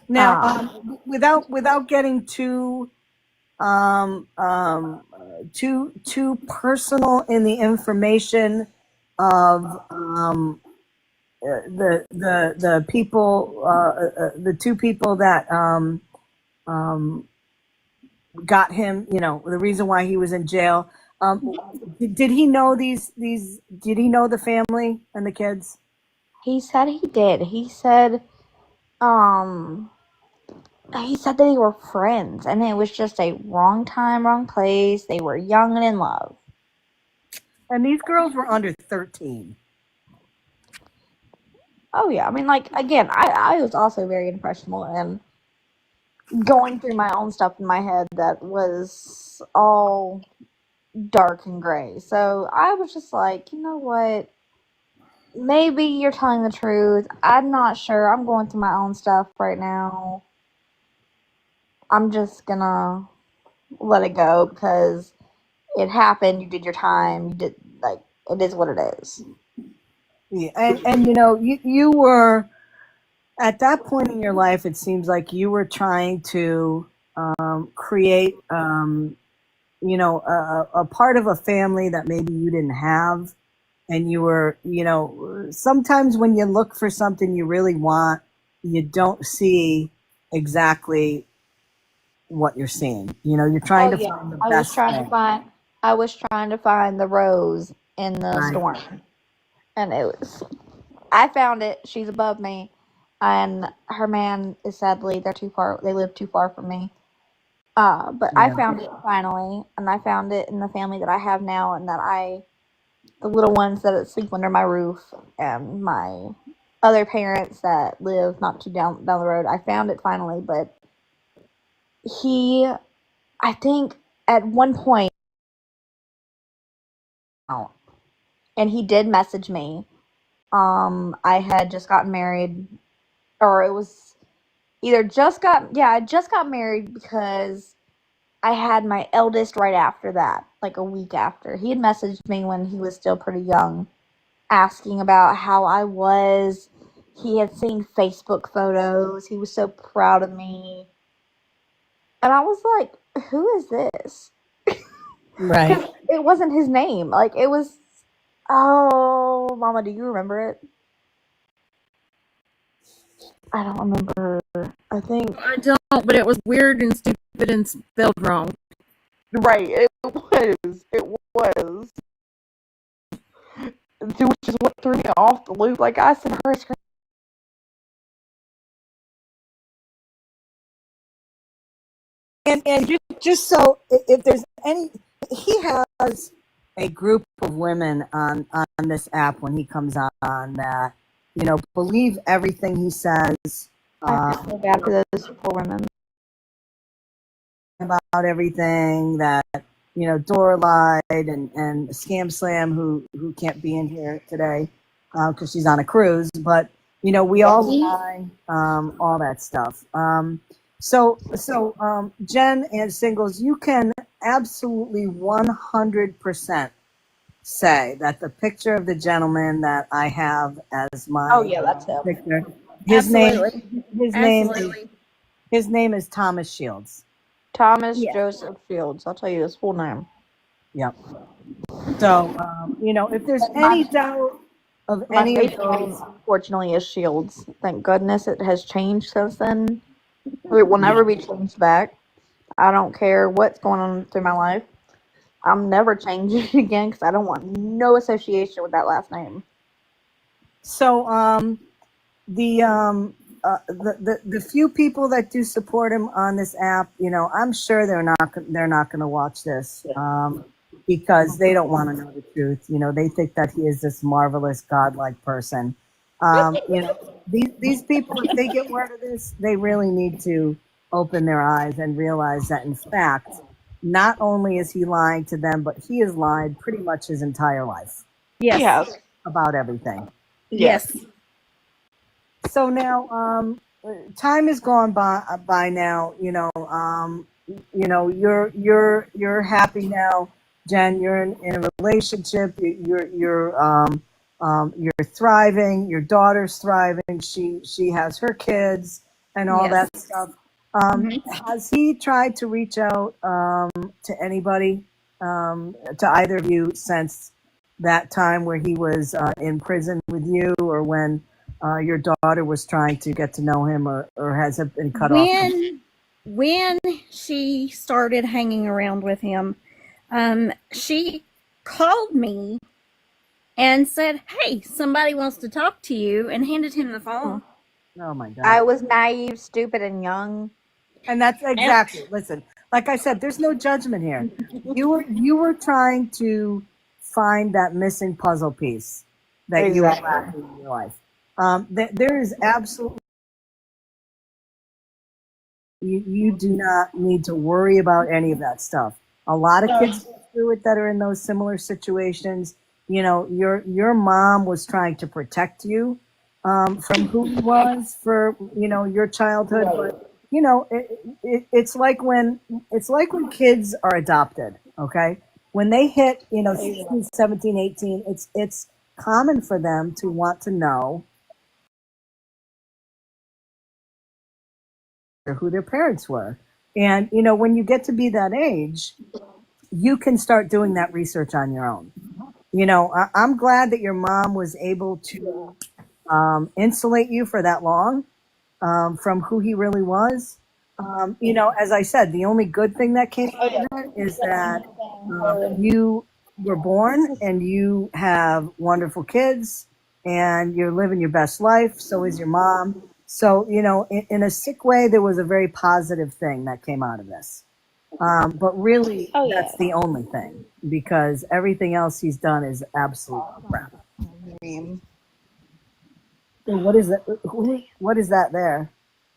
Now, without getting too too personal in the information of the people, the two people that got him, you know, the reason why he was in jail. Did he know these? Did he know the family and the kids? He said he did. Um, he said that they were friends, and it was just a wrong time, wrong place. They were young and in love. And these girls were under 13. Oh yeah, I mean, like, again, I was also very impressionable and going through my own stuff in my head that was all dark and gray. So I was just like, you know what? Maybe you're telling the truth. I'm not sure. I'm going through my own stuff right now. I'm just gonna let it go because it happened. You did your time. You did, like, it is what it is. Yeah, and you know, you were at that point in your life. It seems like you were trying to create, you know, a part of a family that maybe you didn't have, and you were, you know, sometimes when you look for something you really want, you don't see exactly what you're seeing. You know, you're trying Oh to yeah, find the I was best trying to thing, find. I was trying to find the rose in the right? storm, and it was. I found it. She's above me, and her man is sadly they're too far. They live too far from me. But I Yeah, found it finally, and I found it in the family that I have now, and the little ones that sleep under my roof, and my other parents that live not too down the road. I found it finally, but he, I think, at one point, and he did message me. I had just gotten married, or it was either I just got married because I had my eldest right after that, like a week after. He had messaged me when he was still pretty young, asking about how I was. He had seen Facebook photos. He was so proud of me. And I was like, who is this? right. Because it wasn't his name. Like, it was, oh, Mama, do you remember it? I don't remember. I think. I don't, but it was weird and stupid and spelled wrong. Right, it was. It was. Which is what threw me off the loop. Like, I sent her a screen. And just so if there's any, he has a group of women on this app when he comes on that, you know, believe everything he says, I feel so bad for those poor women. about everything that, you know, Dora lied, and Scam Slam, who can't be in here today because she's on a cruise, but you know, we all lie, all that stuff. So Jen and Singles, you can absolutely 100% say that the picture of the gentleman that I have as Oh, my yeah, that's him. picture, his name, Absolutely. his name, Absolutely. his name is Thomas Shields. Thomas Yeah. Joseph Fields. I'll tell you his full name. Yep. So, you know, if there's any doubt of My any of maiden name, those, unfortunately, is Shields. Thank goodness it has changed since then. It will never be changed back. I don't care what's going on through my life. I'm never changing it again because I don't want no association with that last name. so the few people that do support him on this app, you know, I'm sure they're not going to watch this. because they don't want to know the truth. You know, they think that he is this marvelous, godlike person. You know, these people, if they get word of this, they really need to open their eyes and realize that, in fact, not only is he lying to them, but he has lied pretty much his entire life Yes. Yeah. about everything. Yes. So now, time has gone by now. You're happy now, Jen. You're in a relationship. You're thriving. Your daughter's thriving. She has her kids and all Yes. that stuff. Mhm. Has he tried to reach out to anybody, to either of you, since that time where he was in prison with you, or when your daughter was trying to get to know him, or has it been cut off? When she started hanging around with him, she called me and said, "Hey, somebody wants to talk to you," and handed him the phone. Oh my God. I was naive, stupid, and young. And that's exactly, listen, like I said, there's no judgment here. You were trying to find that missing puzzle piece that you were lacking in your life. There is absolutely, you do not need to worry about any of that stuff. A lot of kids go through it that are in those similar situations. You know, your mom was trying to protect you from who he was for, you know, your childhood. But you know, it's like when kids are adopted. Okay, when they hit, you know, 16, 17, 18, it's common for them to want to know who their parents were. And, you know, when you get to be that age, you can start doing that research on your own. You know, I'm glad that your mom was able to insulate you for that long from who he really was. You know, as I said, the only good thing that came out of it is that you were born and you have wonderful kids and you're living your best life. So is your mom. So, you know, in a sick way, there was a very positive thing that came out of this. But really, that's the only thing, because everything else he's done is absolute crap. So what is that? What is that there?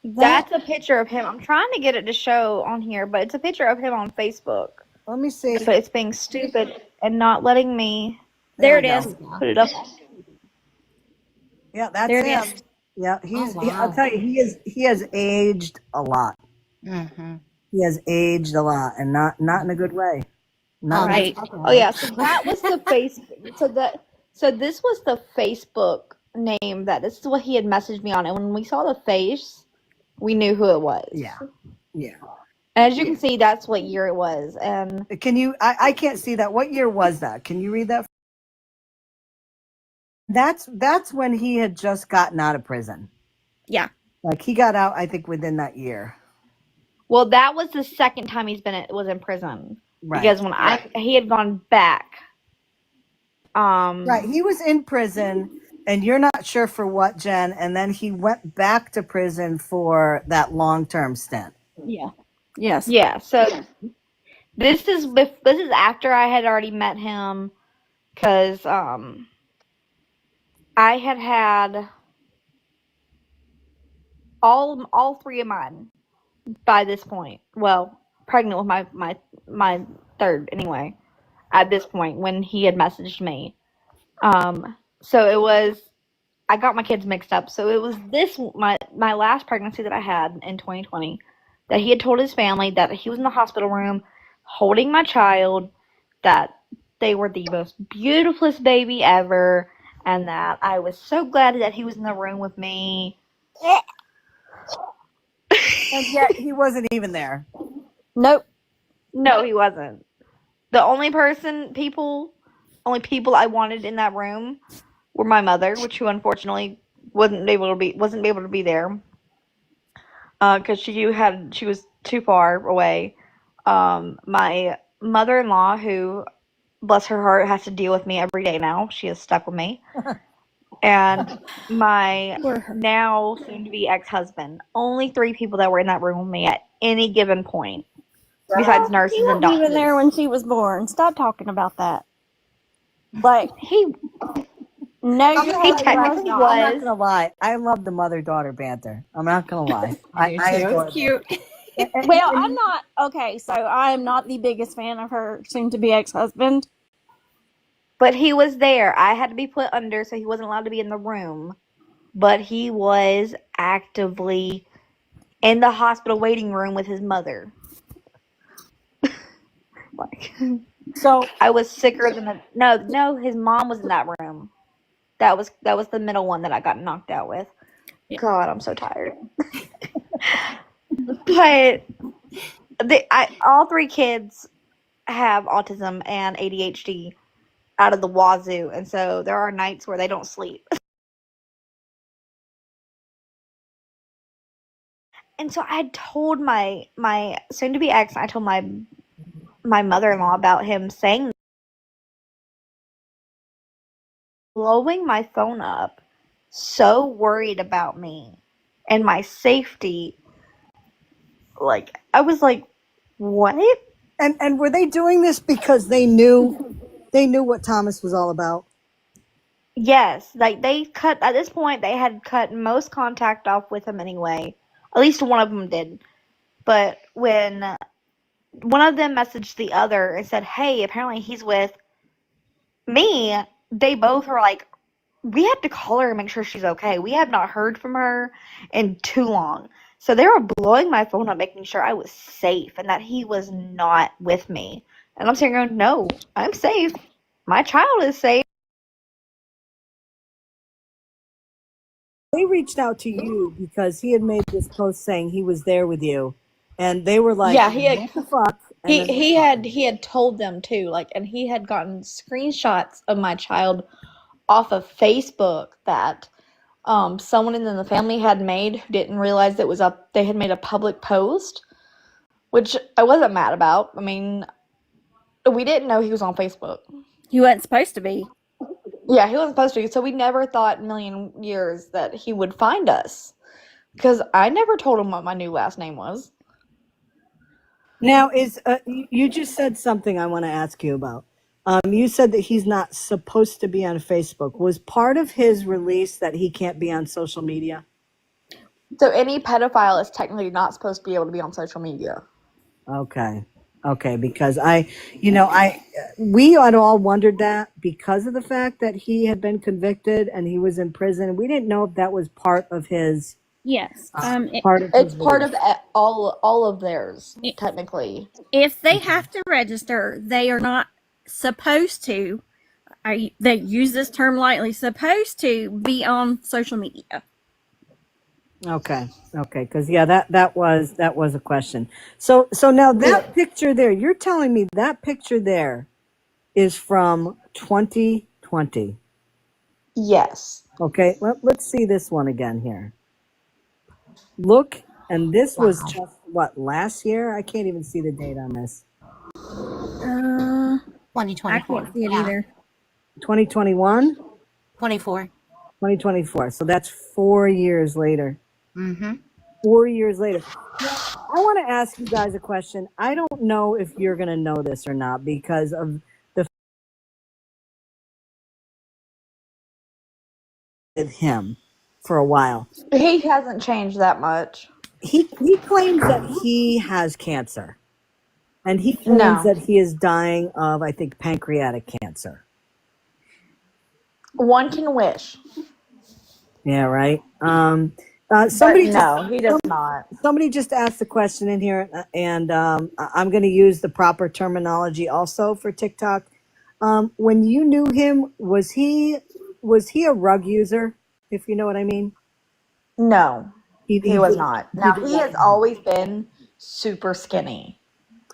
That's a picture of him. I'm trying to get it to show on here, but it's a picture of him on Facebook. Let me see. But it's being stupid and not letting me There it we is. go. put it up. Yeah, that's There it him. is. Yeah, I'll wow. tell you, he has aged a lot. Mm-hmm. He has aged a lot, and not in a good way. Not Right. in a good Oh way. yeah, so that was the face. So this was the Facebook name that this is what he had messaged me on, and when we saw the face, we knew who it was. Yeah, yeah. And as you can see, that's what year it was, and Can you? I can't see that. What year was that? Can you read that? That's when he had just gotten out of prison. Yeah. Like he got out, I think, within that year. well, that was the second time was in prison Right. because when he had gone back. Right. He was in prison, and you're not sure for what, Jen. And then he went back to prison for that long-term stint. Yeah. Yes. Yeah. So this is after I had already met him, because I had all three of mine by this point. Well, pregnant with my third anyway. At this point, when he had messaged me, so it was I got my kids mixed up. So it was my last pregnancy that I had in 2020 that he had told his family that he was in the hospital room holding my child, that they were the most beautifulest baby ever, and that I was so glad that he was in the room with me. And yet he wasn't even there. Nope. No, he wasn't. The only people I wanted in that room were my mother, which who unfortunately wasn't able to be there, because she was too far away. My mother-in-law, who bless her heart has to deal with me every day now. She is stuck with me, and my now soon to be ex-husband. Only three people that were in that room with me at any given point. besides nurses He and wasn't even doctors. there when she was born. Stop talking about that. Like, He no, I'm you're not, he right, you technically not. I'm not was. gonna lie. I love the mother-daughter banter. I'm not gonna lie. I adore It's cute. it. Well, I'm not okay. So I am not the biggest fan of her soon-to-be ex-husband. But he was there. I had to be put under, so he wasn't allowed to be in the room. But he was actively in the hospital waiting room with his mother. Like, So I was sicker than a no. His mom was in that room. That was the middle one that I got knocked out with. Yeah. God, I'm so tired. But all three kids have autism and ADHD out of the wazoo, and so there are nights where they don't sleep. And so I told my soon to be ex, and I told my mother-in-law about him saying, blowing my phone up, so worried about me and my safety. Like, I was like, what? and were they doing this because they knew what Thomas was all about? Yes, like they cut at this point. They had cut most contact off with him anyway. At least one of them did. But when one of them messaged the other and said, "Hey, apparently he's with me," they both were like, "We have to call her and make sure she's okay. We have not heard from her in too long." So they were blowing my phone up, making sure I was safe and that he was not with me. And I'm sitting there going, "No, I'm safe. My child is safe." They reached out to you because he had made this post saying he was there with you, and they were like, Yeah, "What the fuck?" And then he had told them too, like, and he had gotten screenshots of my child off of Facebook that someone in the family had made who didn't realize it was up. They had made a public post, which I wasn't mad about. I mean, we didn't know he was on Facebook. He wasn't supposed to be. Yeah, he wasn't supposed to, so we never thought in a million years that he would find us. Because I never told him what my new last name was. now is you just said something I want to ask you about. You said that he's not supposed to be on Facebook. Was part of his release that he can't be on social media? So any pedophile is technically not supposed to be able to be on social media. Okay. Okay, because we had all wondered that because of the fact that he had been convicted and he was in prison. We didn't know if that was part of his Yes. part of It's his part release. of all of theirs, technically. If they have to register, they are not supposed to. They use this term lightly. Supposed to be on social media. Okay, because that was a question. So now that picture there, you're telling me that picture there is from 2020. Yes. Okay, let's see this one again here. Look, and this was Wow. just what, last year? I can't even see the date on this. I 2024. can't see it Yeah. either. 2021, 24. 2024. So that's 4 years later. Mm-hmm. 4 years later. Now, I want to ask you guys a question. I don't know if you're going to know this or not because of the with him for a while. He hasn't changed that much. He claims that he has cancer. And he claims No. that he is dying of, I think, pancreatic cancer. One can wish. Yeah, right. But Somebody no, he does not. just asked a question in here, and I'm going to use the proper terminology also for TikTok. When you knew him, was he a rug user? If you know what I mean. No, He he was did, not. he Now, did he not. has always been super skinny.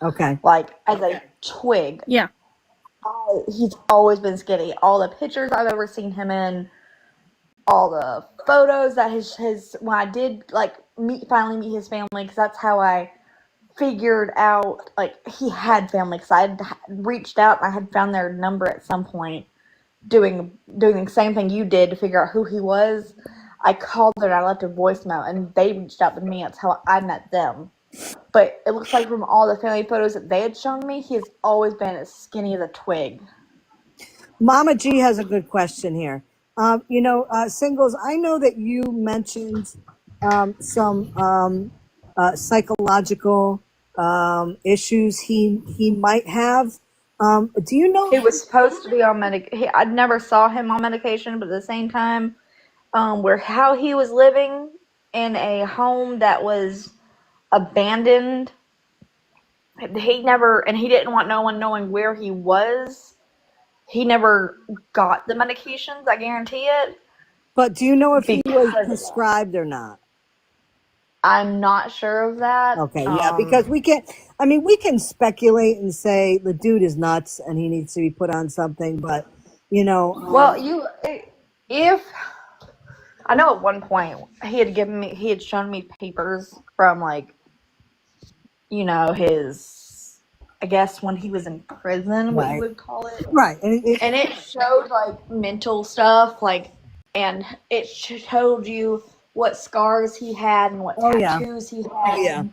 Okay. Like, as a twig. Yeah. He's always been skinny. All the pictures I've ever seen him in, all the photos that his when I did, like, finally meet his family, because that's how I figured out, like, he had family, because I had reached out and I had found their number at some point doing the same thing you did to figure out who he was. I called her and I left a voicemail, and they reached out to me. That's how I met them. But it looks like from all the family photos that they had shown me, he has always been as skinny as a twig. Mama G has a good question here. Singles, I know that you mentioned some psychological issues he might have. Do you know? He was supposed to be on I never saw him on medication, but at the same time, how he was living in a home that was abandoned. He didn't want no one knowing where he was. He never got the medications, I guarantee it. But do you know if he was Because prescribed or not? I'm not sure of that. Okay, yeah, because we can speculate and say the dude is nuts and he needs to be put on something, but Well, if I know at one point he had shown me papers from his, I guess when he was in prison, what you right, would call it. right, and And it showed mental stuff, and it showed you what scars he had and what oh yeah, tattoos he oh yeah.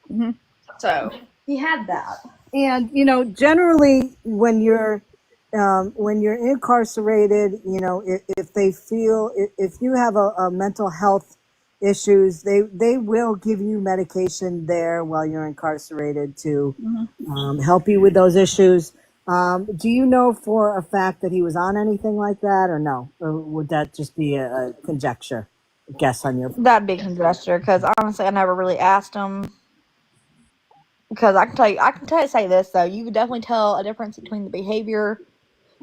had. So he had that. And generally when you're incarcerated, if they feel if you have a mental health issues, they will give you medication there while you're incarcerated to help you with those issues. Do you know for a fact that he was on anything like that, or no? Or would that just be a conjecture, a guess on your? That'd be conjecture, because honestly, I never really asked him. Because I can say this though, you could definitely tell a difference between the behavior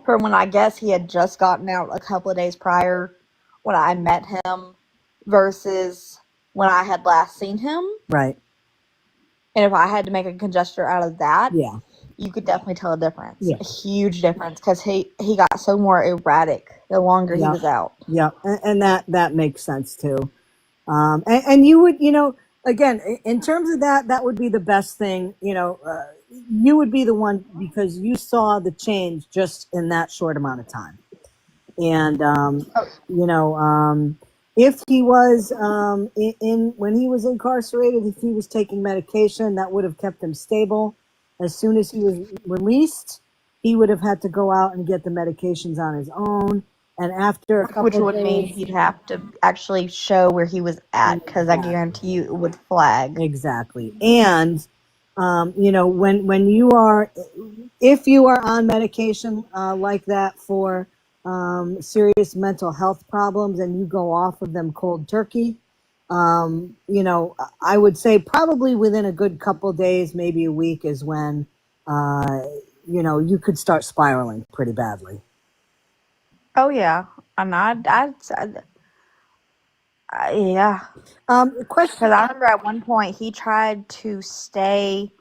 from when I guess he had just gotten out a couple of days prior, when I met him, versus when I had last seen him. Right. And if I had to make a conjecture out of that, Yeah. you could definitely tell a difference. Yeah. A huge difference, because he got so more erratic the longer he was out. Yeah, and that makes sense too. And you would, again, in terms of that would be the best thing. You would be the one, because you saw the change just in that short amount of time. And if he was in when he was incarcerated, if he was taking medication, that would have kept him stable. As soon as he was released, he would have had to go out and get the medications on his own. And after a couple Which of would mean days, he'd have to actually show where he was at, because I guarantee you it would flag. exactly. And when you are, if you are on medication like that for serious mental health problems, and you go off of them cold turkey, I would say probably within a good couple days, maybe a week, is when you could start spiraling pretty badly. Oh yeah, and yeah. Question. Because I remember at one point he tried to stay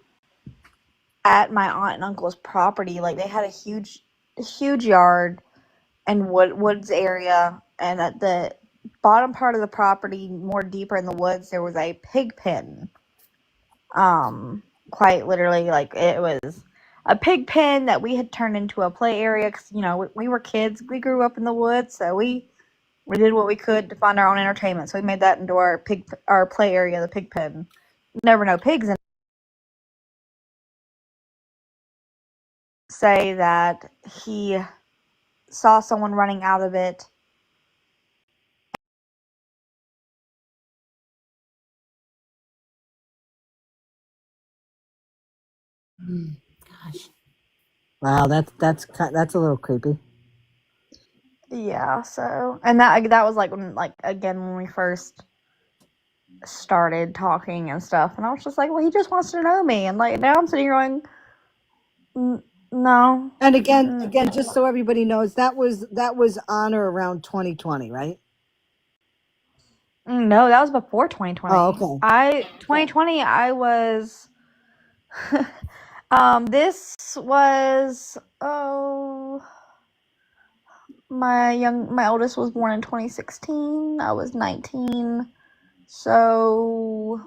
at my aunt and uncle's property. Like, they had a huge yard and woods area, and at the bottom part of the property, more deeper in the woods, there was a pig pen. Quite literally, it was a pig pen that we had turned into a play area, because we were kids. We grew up in the woods, so we did what we could to find our own entertainment. So we made that into our play area, the pig pen. Never know pigs in. Say that he saw someone running out of it. Gosh. Wow, that's a little creepy. Yeah, so, and that was when we first started talking and stuff, and I was just like, well, he just wants to know me, and now I'm sitting here going, no. And again, just so everybody knows, that was on or around 2020, right? No, that was before 2020. Oh, okay. 2020, I was, this was, my oldest was born in 2016. I was 19, so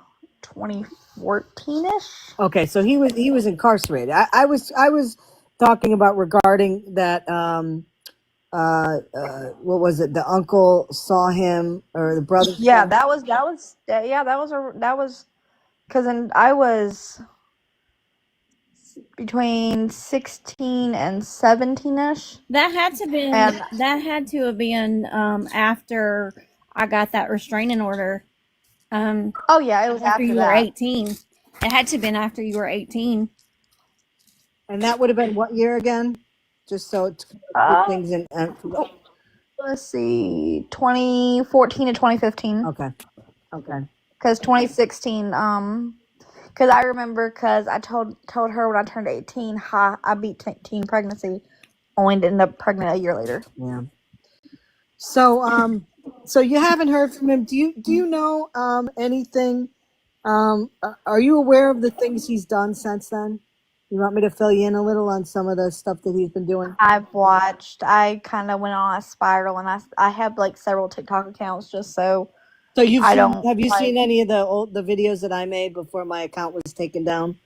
2014-ish. Okay, so he was incarcerated. I was talking about regarding that. What was it? The uncle saw him, or the brother? Yeah, that was Because I was between 16 and 17-ish. That had to have been after I got that restraining order. Oh yeah, it was after you were that. 18. It had to have been after you were 18. And that would have been what year again? Just so to put things in. Let's see, 2014 to 2015. Okay. Because 2016, because I remember, because I told her when I turned 18, I beat teen pregnancy, only to end up pregnant a year later. Yeah. So so you haven't heard from him. Do you know anything? Are you aware of the things he's done since then? You want me to fill you in a little on some of the stuff that he's been doing? I've watched. I kind of went on a spiral, and I have like several TikTok accounts just so. So have you seen any of the videos that I made before my account was taken down?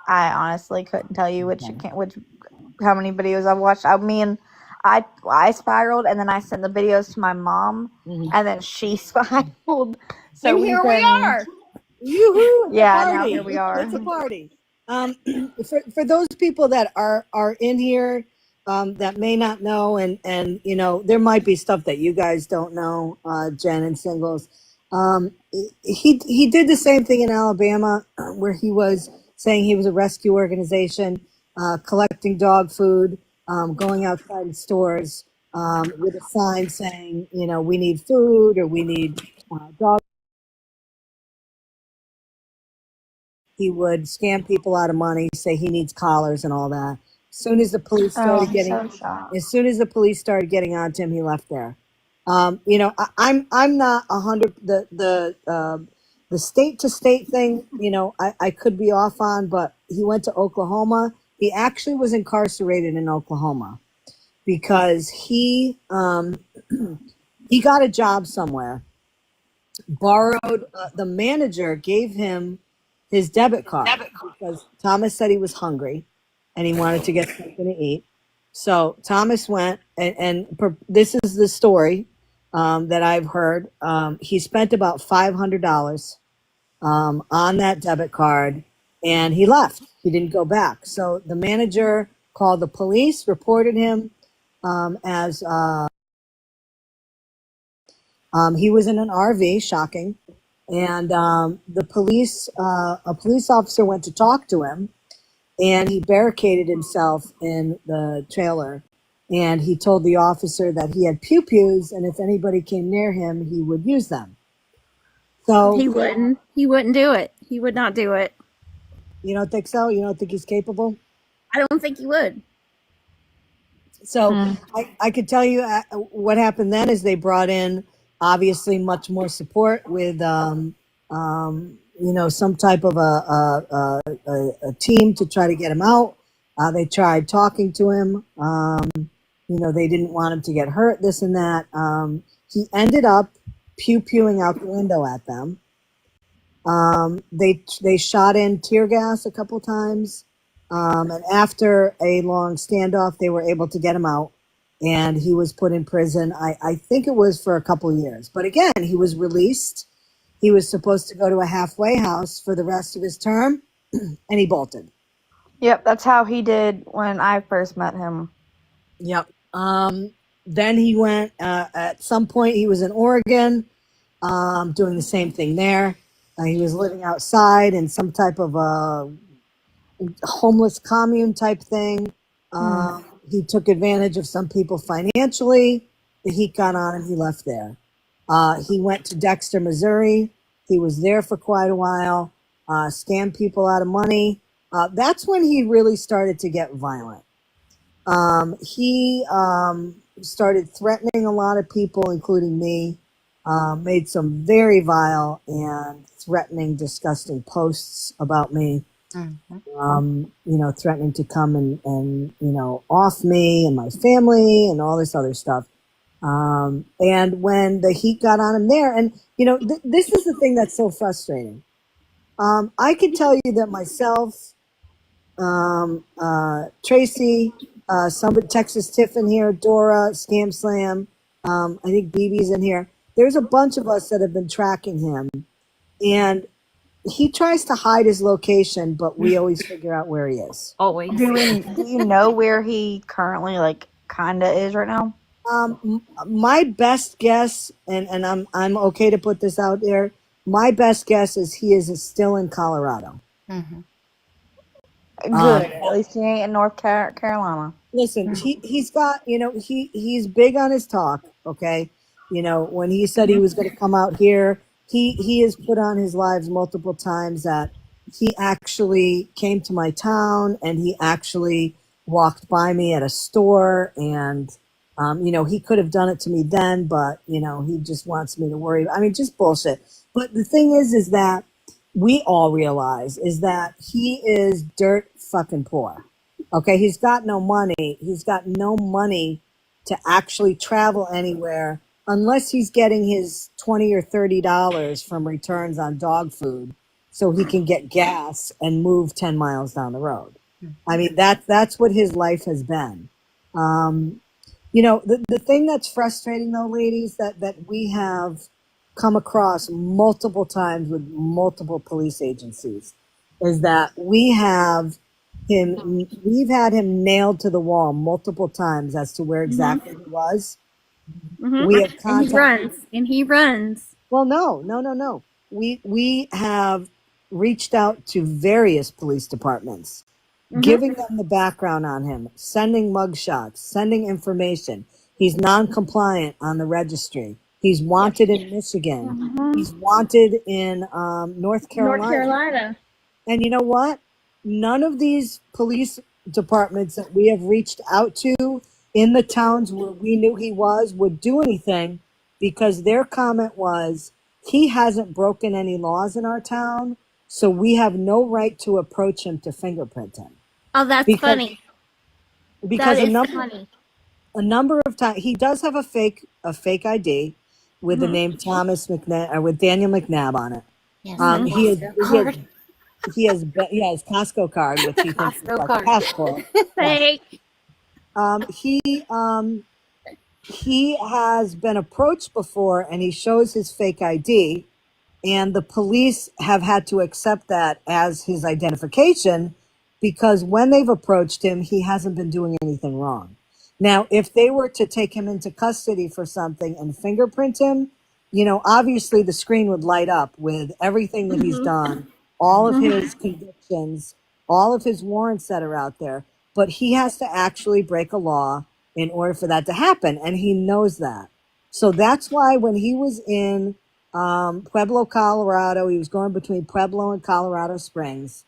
I honestly couldn't tell you how many videos I've watched. I spiraled, and then I sent the videos to my mom, and then she spiraled. So here we are. Yoo-hoo! Yeah, now here we are. It's a party. For those people that are in here that may not know, and you know, there might be stuff that you guys don't know, Jen and Singles. He did the same thing in Alabama, where he was saying he was a rescue organization, collecting dog food, going outside in stores with a sign saying, you know, we need food or we need dog. He would scam people out of money, say he needs collars and all that. As soon as the police started getting onto him, he left there. You know, I'm not 100. The state to state thing, you know, I could be off on, but he went to Oklahoma. He actually was incarcerated in Oklahoma because he got a job somewhere, borrowed, the manager gave him his debit card because Thomas said he was hungry and he wanted to get something to eat. So Thomas went, and this is the story that I've heard. He spent about $500 on that debit card, and he left. He didn't go back. So the manager called the police, reported him as he was in an RV, shocking. And a police officer went to talk to him, and he barricaded himself in the trailer. And he told the officer that he had pew-pews, and if anybody came near him, he would use them. So he wouldn't do it. He would not do it. You don't think so? You don't think he's capable? I don't think he would. So I could tell you what happened then is they brought in obviously much more support with you know, some type of a team to try to get him out. They tried talking to him. You know, they didn't want him to get hurt, this and that. He ended up pew-pewing out the window at them. They shot in tear gas a couple times. And after a long standoff, they were able to get him out, and he was put in prison. I think it was for a couple of years. But again, he was released. He was supposed to go to a halfway house for the rest of his term, and he bolted. Yep, that's how he did when I first met him. Yep. Then he went, at some point, he was in Oregon, doing the same thing there. He was living outside in some type of a homeless commune type thing. He took advantage of some people financially. The heat got on him. He left there. He went to Dexter, Missouri. He was there for quite a while, scammed people out of money. That's when he really started to get violent. He started threatening a lot of people, including me, made some very vile and threatening, disgusting posts about me. You know, threatening to come and you know, off me and my family and all this other stuff. And when the heat got on him there, and you know, this is the thing that's so frustrating. I can tell you that myself, Tracy, somebody, Texas Tiff in here, Dora, Scam Slam, I think BB's in here. There's a bunch of us that have been tracking him, and he tries to hide his location, but we always figure out where he is. Always. Do you know where he currently kinda is right now? My best guess, and I'm okay to put this out there. My best guess is he is still in Colorado. Mm-hmm. Good. At least he ain't in North Carolina. Listen, he's got, he's big on his talk. Okay, when he said he was going to come out here, he has put on his lives multiple times that he actually came to my town and he actually walked by me at a store and. He could have done it to me then, but he just wants me to worry. I mean, just bullshit. But the thing is that we all realize is that he is dirt fucking poor. Okay, he's got no money. He's got no money to actually travel anywhere unless he's getting his $20 or $30 from returns on dog food, so he can get gas and move 10 miles down the road. I mean, that's what his life has been. The thing that's frustrating though, ladies, that we have come across multiple times with multiple police agencies is that we've had him nailed to the wall multiple times as to where exactly he was. We have And he runs. Well, no. We have reached out to various police departments, giving them the background on him, sending mugshots, sending information. He's non-compliant on the registry. He's wanted in Michigan. He's wanted in North Carolina. And you know what? None of these police departments that we have reached out to in the towns where we knew he was would do anything, because their comment was, he hasn't broken any laws in our town, so we have no right to approach him to fingerprint him. Oh, that's funny. Because That is funny. a number of times he does have a fake ID with the name Thomas McNabb, or with Daniel McNabb on it. Yes. He has Costco card, which he thinks is Costco like card. a passport. Fake. He has been approached before, and he shows his fake ID, and the police have had to accept that as his identification, because when they've approached him, he hasn't been doing anything wrong. Now, if they were to take him into custody for something and fingerprint him, obviously the screen would light up with everything that he's done, all of his convictions, all of his warrants that are out there. But he has to actually break a law in order for that to happen, and he knows that. So that's why when he was in Pueblo, Colorado, he was going between Pueblo and Colorado Springs.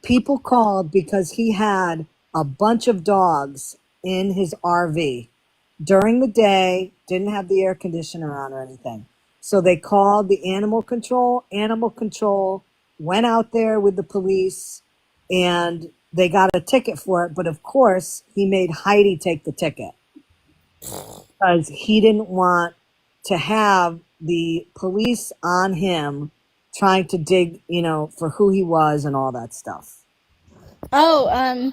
People called because he had a bunch of dogs in his RV during the day, didn't have the air conditioner on or anything. So they called the animal control. Animal control went out there with the police, and they got a ticket for it. But of course, he made Heidi take the ticket because he didn't want to have the police on him trying to dig, for who he was and all that stuff. Oh,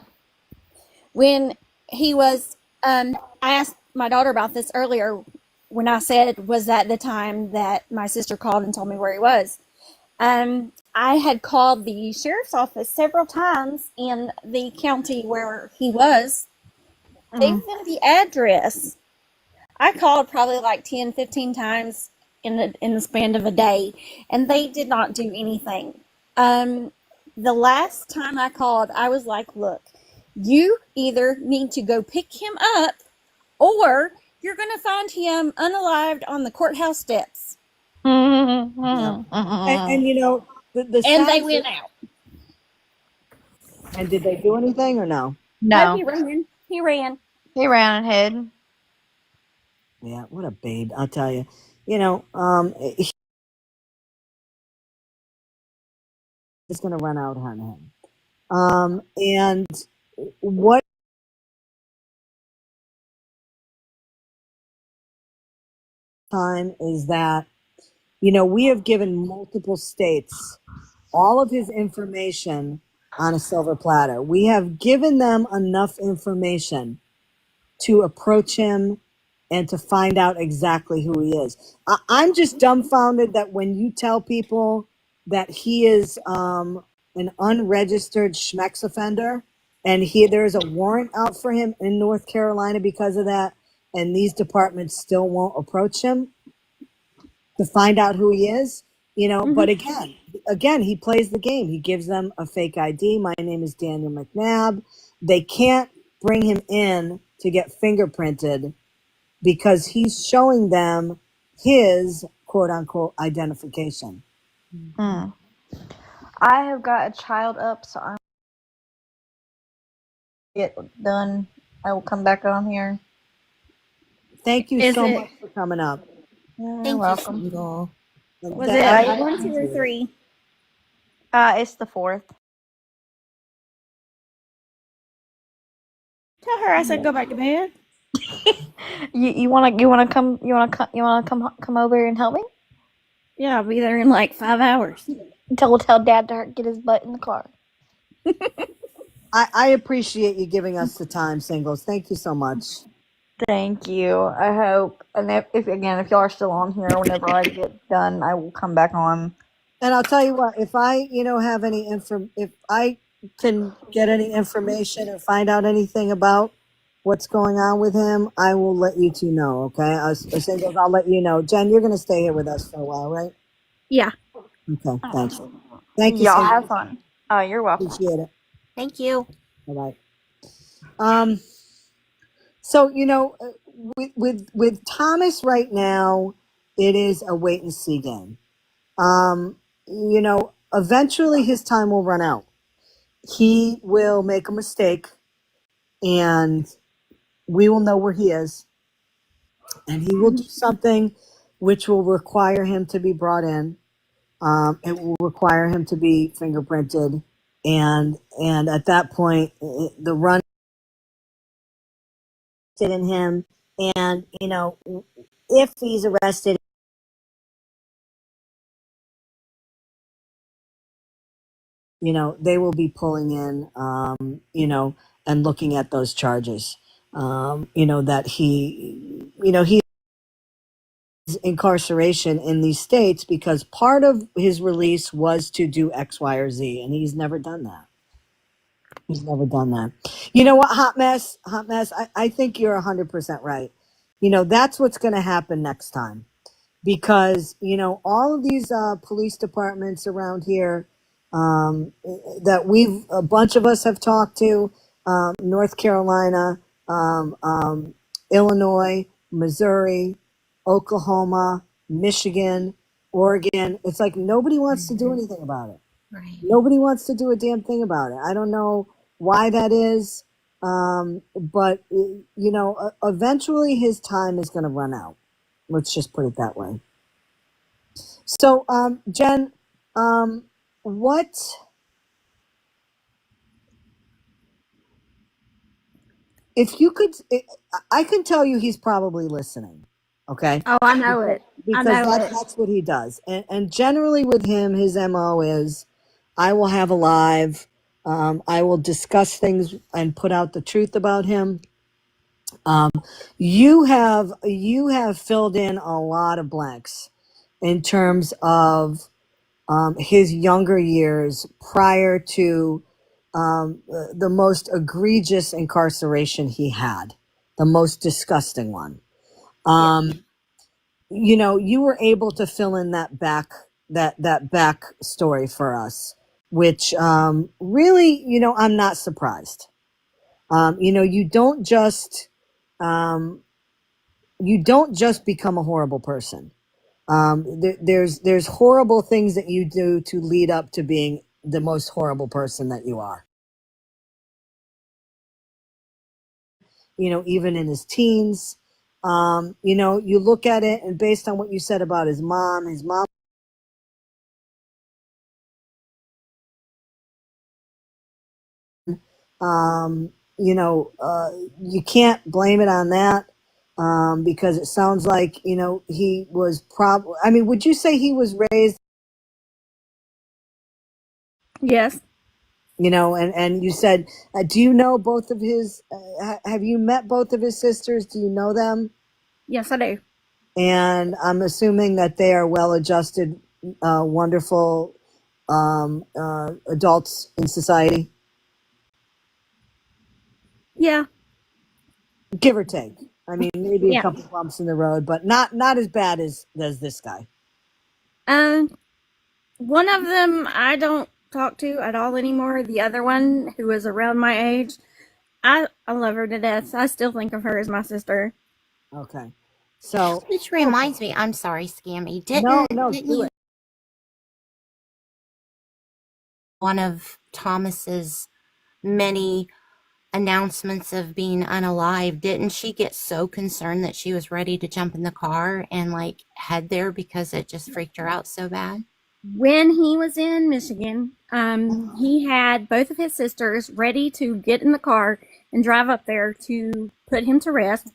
when he was, I asked my daughter about this earlier when I said, was that the time that my sister called and told me where he was? I had called the sheriff's office several times in the county where he was. They sent the address. I called probably like 10, 15 times in the span of a day, and they did not do anything. The last time I called, I was like, look, you either need to go pick him up, or you're going to find him unalived on the courthouse steps. And And they went out. And did they do anything or no? No. He ran. He ran. He ran and hid. Yeah, what a babe, I'll tell you. He's going to run out on him. And what time is that, we have given multiple states all of his information on a silver platter. We have given them enough information to approach him and to find out exactly who he is. I'm just dumbfounded that when you tell people that he is an unregistered schmex offender, and there's a warrant out for him in North Carolina because of that, and these departments still won't approach him to find out who he is, but again, he plays the game. He gives them a fake ID. My name is Daniel McNabb. They can't bring him in to get fingerprinted because he's showing them his quote unquote identification. Mm. I have got a child up, so I'm get done. I will come back on here. Thank you Is so it- much for coming up. You're Thank welcome. you, Single. Was That- it I 1, 2, or appreciate it. 3? It's the 4th. Tell her I said go back to bed. You wanna come over and help me? Yeah, I'll be there in like 5 hours. Tell Dad to get his butt in the car. I appreciate you giving us the time, Singles. Thank you so much. Thank you. I hope, and if y'all are still on here, whenever I get done, I will come back on. And I'll tell you what, if I, have any if I can get any information or find out anything about what's going on with him, I will let you two know. Okay, Singles, I'll let you know. Jen, you're going to stay here with us for a while, right? Yeah. Okay, thanks. Thank you, Y'all Singles. have fun. Oh, you're welcome. Appreciate it. Thank you. Bye bye. So with Thomas right now, it is a wait and see game. Eventually his time will run out. He will make a mistake, and we will know where he is, and he will do something which will require him to be brought in. It will require him to be fingerprinted, and at that point, the run in him, and if he's arrested, they will be pulling in, and looking at those charges, that he's incarceration in these states because part of his release was to do X, Y, or Z, and he's never done that. He's never done that. You know what, Hot Mess? I think you're 100% right. That's what's going to happen next time. Because all of these police departments around here that a bunch of us have talked to, North Carolina, Illinois, Missouri, Oklahoma, Michigan, Oregon, it's like nobody wants to do anything about it. Right. Nobody wants to do a damn thing about it. I don't know why that is, but eventually his time is going to run out. Let's just put it that way. So, Jen, what if you could? I can tell you he's probably listening. Okay. Oh, I know it. Because that's what he does. And generally with him, his MO is, I will have a live. I will discuss things and put out the truth about him. You have filled in a lot of blanks in terms of his younger years prior to the most egregious incarceration he had, the most disgusting one. You were able to fill in that back story for us, which really, I'm not surprised. You don't just become a horrible person. There's horrible things that you do to lead up to being the most horrible person that you are. Even in his teens, you look at it, and based on what you said about his mom you can't blame it on that, because it sounds like, he was would you say he was raised, Yes. and you said, do you know both of his, have you met both of his sisters? Do you know them? Yes, I do. And I'm assuming that they are well-adjusted, wonderful, adults in society, Yeah. give or take. I mean, maybe a Yeah. couple bumps in the road, but not as bad as this guy. One of them I don't talk to at all anymore. The other one, who was around my age, I love her to death. I still think of her as my sister. Okay, so Which reminds me, I'm sorry, Scammy. no, Didn't do you it. one of Thomas's many announcements of being unalive, didn't she get so concerned that she was ready to jump in the car and like head there because it just freaked her out so bad? When he was in Michigan, he had both of his sisters ready to get in the car and drive up there to put him to rest.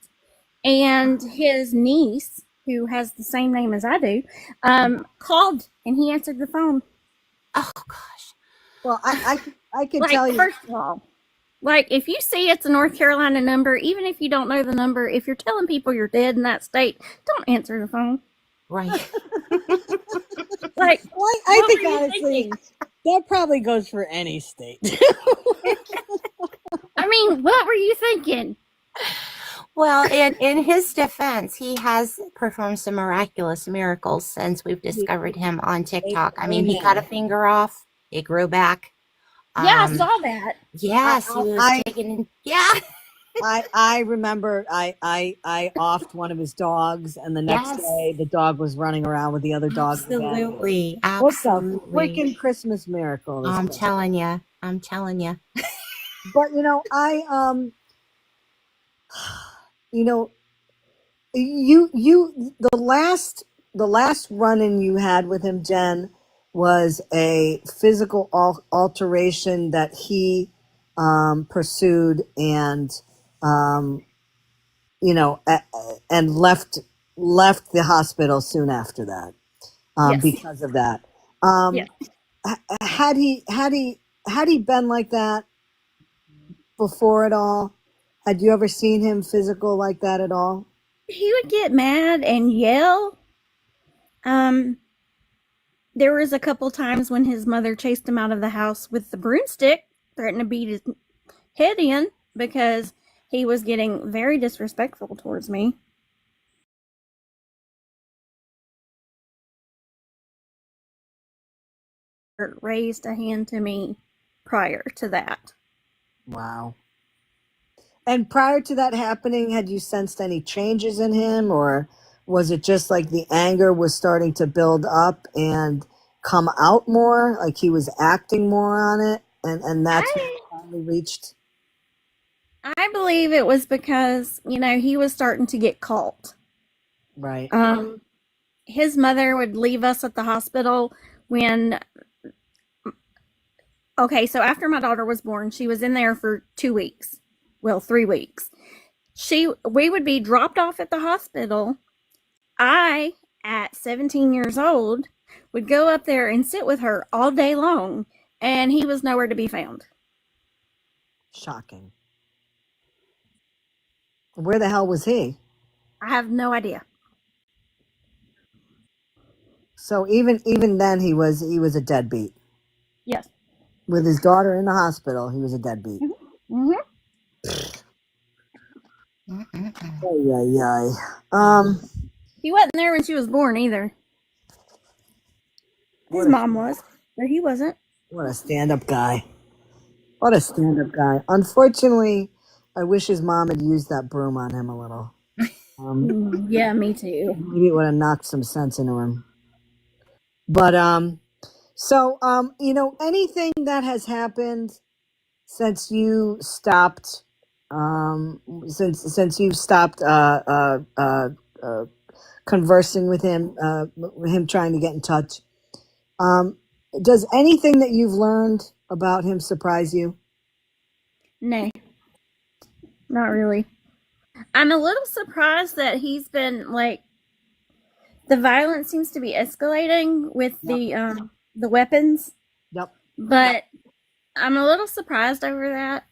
And his niece, who has the same name as I do, called and he answered the phone. Oh gosh. Well, I could Like, tell you. first of all, like, if you see it's a North Carolina number, even if you don't know the number, if you're telling people you're dead in that state, don't answer the phone. Right. Like, Well, I what think were you honestly, thinking? that probably goes for any state. I mean, what were you thinking? Well, in his defense, he has performed some miraculous miracles since we've discovered him on TikTok. I mean, he cut a finger off, it grew back. Yeah, I saw that. Yes, he was taken. Yeah. I remember I offed one of his dogs, and the next Yes. day the dog was running around with the other dogs again. Absolutely. What's a Absolutely. freaking Christmas miracle? this I'm was. telling you. I'm telling you. But the last run-in you had with him, Jen, was a physical alteration that he pursued and and left the hospital soon after that Yes. because of that. Um, Yeah. Had he been like that before at all? Had you ever seen him physical like that at all? He would get mad and yell. There was a couple times when his mother chased him out of the house with the broomstick, threatened to beat his head in because he was getting very disrespectful towards me. Raised a hand to me prior to that. Wow. And prior to that happening, had you sensed any changes in him, or was it just like the anger was starting to build up and come out more, like he was acting more on it, and that's when it finally reached? I believe it was because, he was starting to get caught. Right. His mother would leave us at the hospital when. Okay, so after my daughter was born, she was in there for 2 weeks. Well, 3 weeks. We would be dropped off at the hospital. I, at 17 years old, would go up there and sit with her all day long, and he was nowhere to be found. Shocking. Where the hell was he? I have no idea. So even then he was a deadbeat. Yes. With his daughter in the hospital, he was a deadbeat. Mm-hmm. He wasn't there when she was born either. His mom was, but he wasn't. What a stand-up guy. What a stand-up guy. Unfortunately, I wish his mom had used that broom on him a little. Yeah, me too. Maybe it would have knocked some sense into him. But anything that has happened since you stopped, since you've stopped conversing with him, him trying to get in touch. Does anything that you've learned about him surprise you? No, not really. I'm a little surprised that he's been the violence seems to be escalating with the weapons. Yep. But I'm a little surprised over that.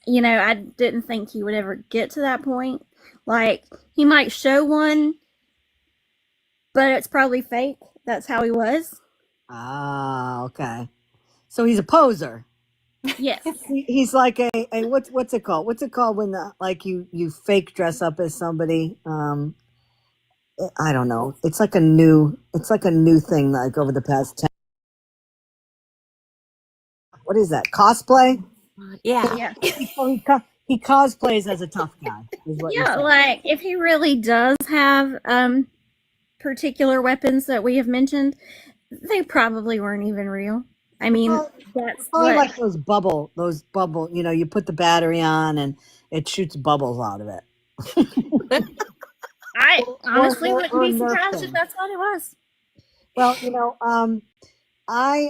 I didn't think he would ever get to that point. Like, he might show one, but it's probably fake. That's how he was. Ah, okay. So he's a poser. Yes. He's like a what's it called? What's it called when like you fake dress up as somebody? I don't know. It's like a new thing like over the past 10. What is that? Cosplay? Yeah. Yeah. He cosplays as a tough guy. Is what you're Yeah, saying. like if he really does have particular weapons that we have mentioned, they probably weren't even real. I mean, Well, that's probably what like those bubble. You know, you put the battery on and it shoots bubbles out of it. I honestly wouldn't or be Nerf surprised if thing. that's what it was. Well, you know, I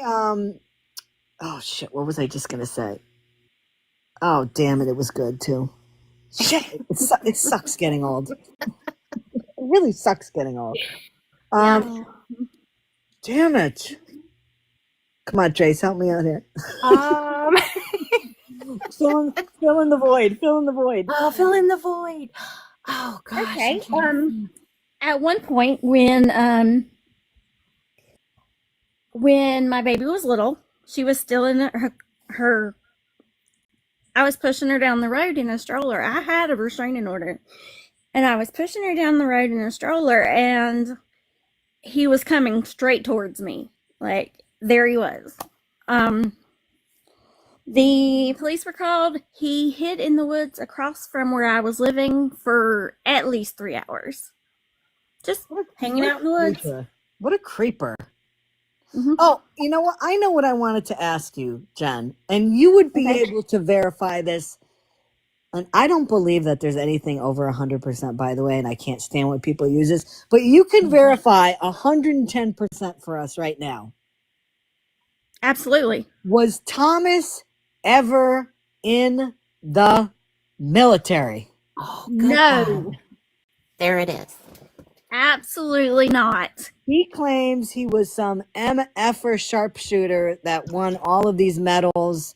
oh shit, what was I just gonna say? Oh damn it, it was good too. Shit, it sucks getting old. It really sucks getting old. Yeah. Damn it. Come on, Trace, help me out here. Um, Fill in the void. Fill in the void. oh, fill in the void. Oh gosh. Okay. I'm trying to think. At one point when my baby was little, she was still in her I was pushing her down the road in a stroller. I had a restraining order. And I was pushing her down the road in a stroller, and he was coming straight towards me. Like, there he was. Um, the police were called. He hid in the woods across from where I was living for at least 3 hours. Just hanging out in the woods. Creeper. What a creeper. Mhm. Oh, you know what? I know what I wanted to ask you, Jen, and you would be Okay. able to verify this. And I don't believe that there's anything over 100%, by the way, and I can't stand when people use this, but you can verify 110% for us right now. Absolutely. Was Thomas ever in the military? Oh, good No. God. There it is. Absolutely not. He claims he was some MFer sharpshooter that won all of these medals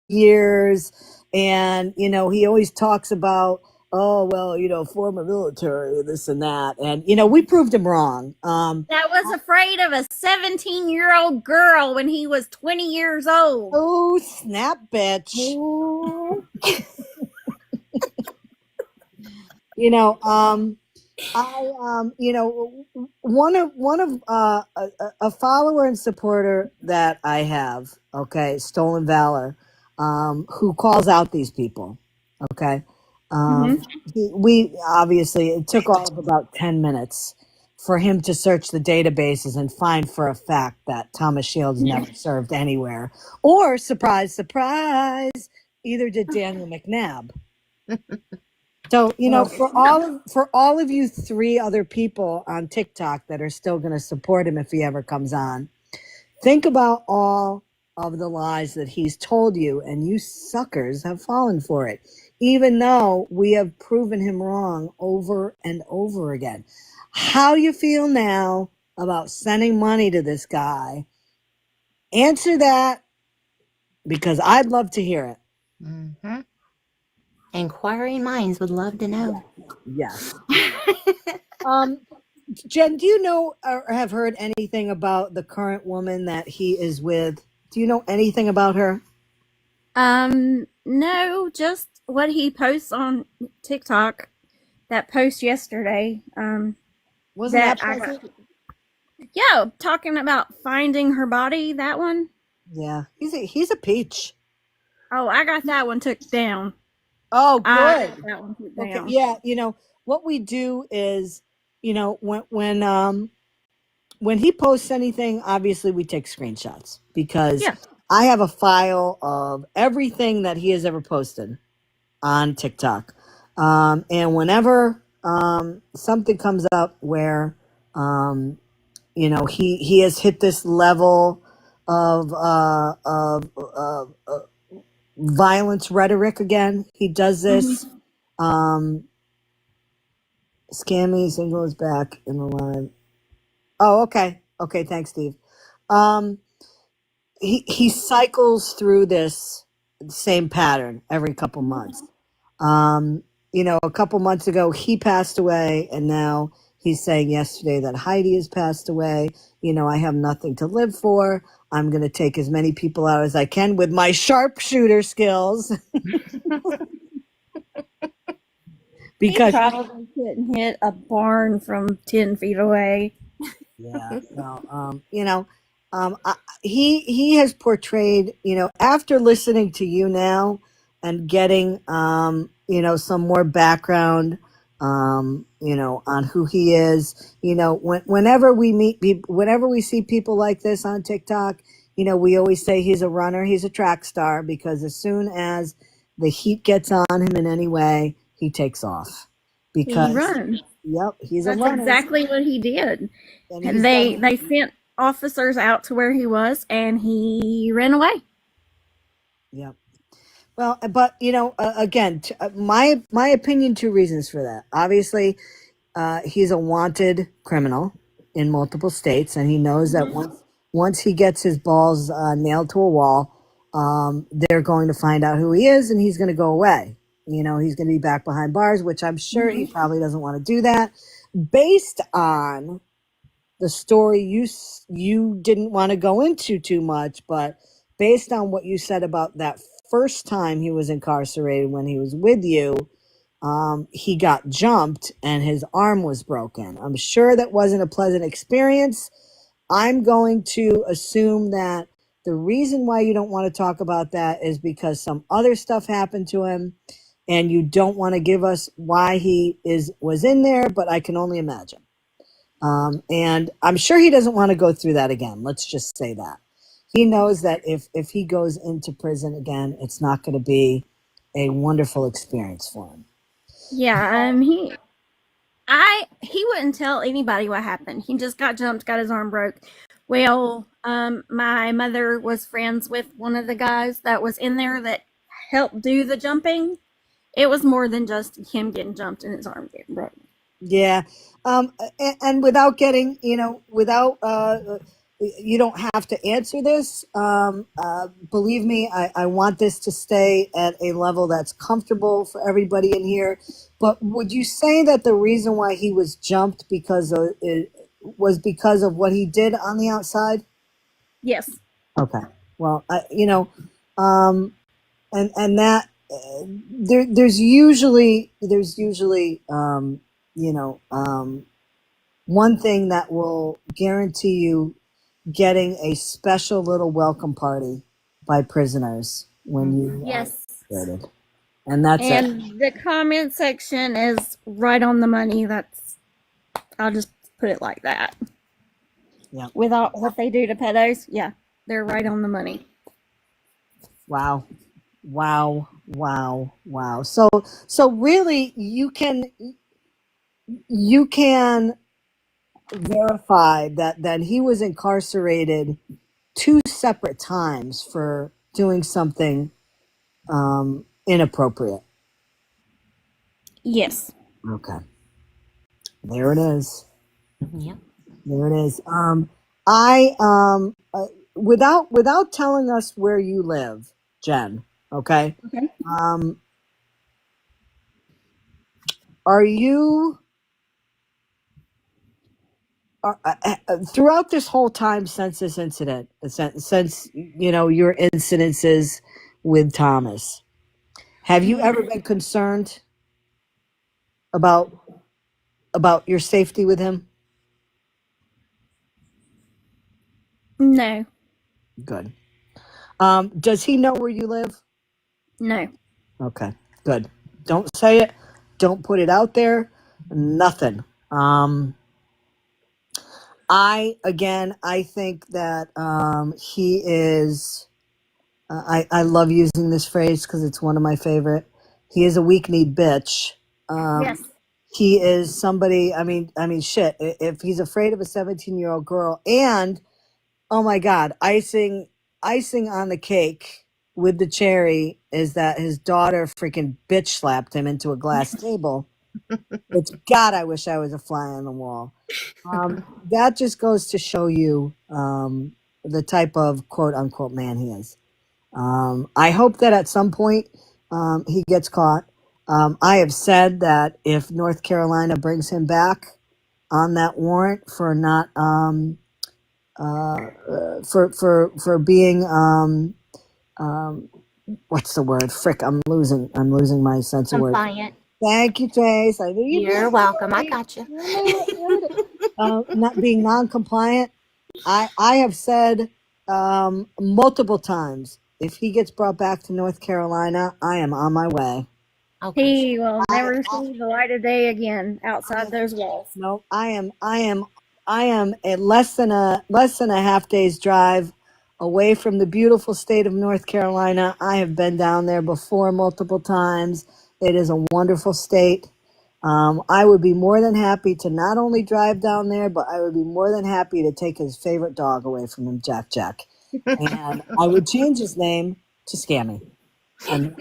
years. And, you know, he always talks about, oh, well, you know, former military, this and that. And, you know, we proved him wrong. That was afraid of a 17-year-old girl when he was 20 years old. Oh, snap, bitch. You know, you know, one of a follower and supporter that I have, okay, Stolen Valor, who calls out these people, okay. We obviously it took all of about 10 minutes for him to search the databases and find for a fact that Thomas Shields never served anywhere, or surprise, surprise, either did Daniel McNabb. So, you know, for all of you 3 other people on TikTok that are still going to support him if he ever comes on, think about all of the lies that he's told you, and you suckers have fallen for it, even though we have proven him wrong over and over again. How you feel now about sending money to this guy? Answer that, because I'd love to hear it. Mm-hmm. Inquiring minds would love to know. Yes. Jen, do you know or have heard anything about the current woman that he is with? Do you know anything about her? No, just what he posts on TikTok. That post yesterday. Wasn't that I pleasant? yeah, talking about finding her body. That one. Yeah, he's a peach. Oh, I got that one took down. Oh, I good. got that one took Okay, down. yeah. You know what we do is, you know, when he posts anything, obviously we take screenshots because Yeah. I have a file of everything that he has ever posted on TikTok. And whenever something comes up where you know he has hit this level of violence rhetoric again, he does this. Scammy single is back in the line. Oh, okay. Okay, thanks, Steve. Um, he cycles through this same pattern every couple months. Um, you know, a couple months ago he passed away, and now He's saying yesterday that Heidi has passed away. I have nothing to live for. I'm going to take as many people out as I can with my sharpshooter skills. He Because probably couldn't hit a barn from 10 feet away. yeah, no, he has portrayed, after listening to you now and getting, some more background, on who he is. Whenever we meet people, whenever we see people like this on TikTok, we always say he's a runner, he's a track star, because as soon as the heat gets on him in any way, he takes off. He Because, runs. yep, he's a That's runner. exactly what he did. And And they sent officers out to where he was, and he ran away. Yep. Well, but again, my opinion, two reasons for that. Obviously, he's a wanted criminal in multiple states, and he knows that once he gets his balls nailed to a wall, they're going to find out who he is, and he's going to go away. He's going to be back behind bars, which I'm sure he probably doesn't want to do that. Based on the story you didn't want to go into too much, but based on what you said about that first time he was incarcerated when he was with you, he got jumped and his arm was broken. I'm sure that wasn't a pleasant experience. I'm going to assume that the reason why you don't want to talk about that is because some other stuff happened to him and you don't want to give us why he was in there, but I can only imagine. And I'm sure he doesn't want to go through that again. Let's just say that. He knows that if he goes into prison again, it's not going to be a wonderful experience for him. Yeah, he wouldn't tell anybody what happened. He just got jumped, got his arm broke. Well, my mother was friends with one of the guys that was in there that helped do the jumping. It was more than just him getting jumped and his arm getting broken. Yeah. And without getting, without, you don't have to answer this. Believe me, I want this to stay at a level that's comfortable for everybody in here. But would you say that the reason why he was jumped was because of what he did on the outside? Yes. Okay. Well, and that there's usually one thing that will guarantee you getting a special little welcome party by prisoners when you Yes. incarcerated. And that's And the comment section is right on the money. I'll just put it like that. Yeah. Without what they do to pedos, yeah, they're right on the money. Wow. So really you can verify that he was incarcerated 2 separate times for doing something inappropriate. Yes. Okay. There it is. Yep. There it is. Without telling us where you live, Jen, okay? Okay. Are you throughout this whole time since this incident, since your incidences with Thomas, have you ever been concerned about your safety with him? No. Good. Does he know where you live? No. Okay, good. Don't say it. Don't put it out there. Nothing. I think that he is. I love using this phrase because it's one of my favorite. He is a weak-kneed bitch. Yes. He is somebody. I mean, shit. If he's afraid of a 17-year-old girl, and oh my God, icing on the cake with the cherry is that his daughter freaking bitch slapped him into a glass table. It's God, I wish I was a fly on the wall. That just goes to show you the type of quote unquote man he is. I hope that at some point he gets caught. I have said that if North Carolina brings him back, on that warrant for not for being what's the word? Frick, I'm losing my sense of words. Compliant. Thank you, Trace. I knew you'd You're welcome. I got you. Not being non-compliant. I have said multiple times, if he gets brought back to North Carolina, I am on my way. Okay. He will never see the light of day again outside those walls. No, I am a less than a half day's drive away from the beautiful state of North Carolina. I have been down there before multiple times. It is a wonderful state. I would be more than happy to not only drive down there, but I would be more than happy to take his favorite dog away from him, Jack Jack. And I would change his name to Scammy. And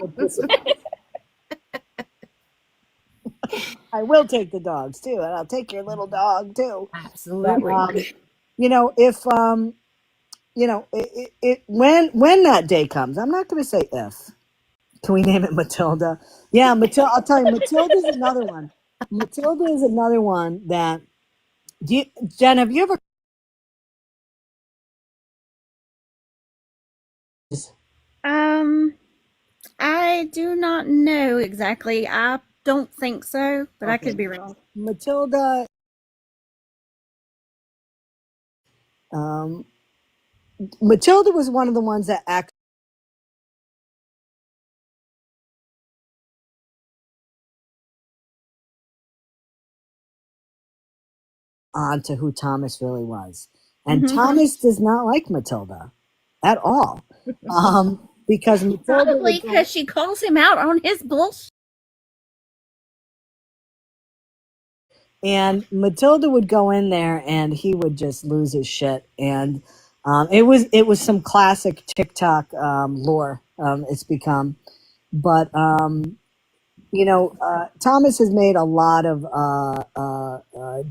I will take the dogs too, and I'll take your little dog too. Absolutely. But, if when that day comes, I'm not going to say if. Can we name it Matilda? Yeah, Matilda. I'll tell you, Matilda's another one. Matilda is another one that. Jen, have you ever? I do not know exactly. I don't think so, but I could be wrong. Matilda. Matilda was one of the ones that actually on to who Thomas really was. And Thomas does not like Matilda at all. Because Matilda Probably because she calls him out on his bullshit. and Matilda would go in there and he would just lose his shit. And it was some classic TikTok lore it's become. But Thomas has made a lot of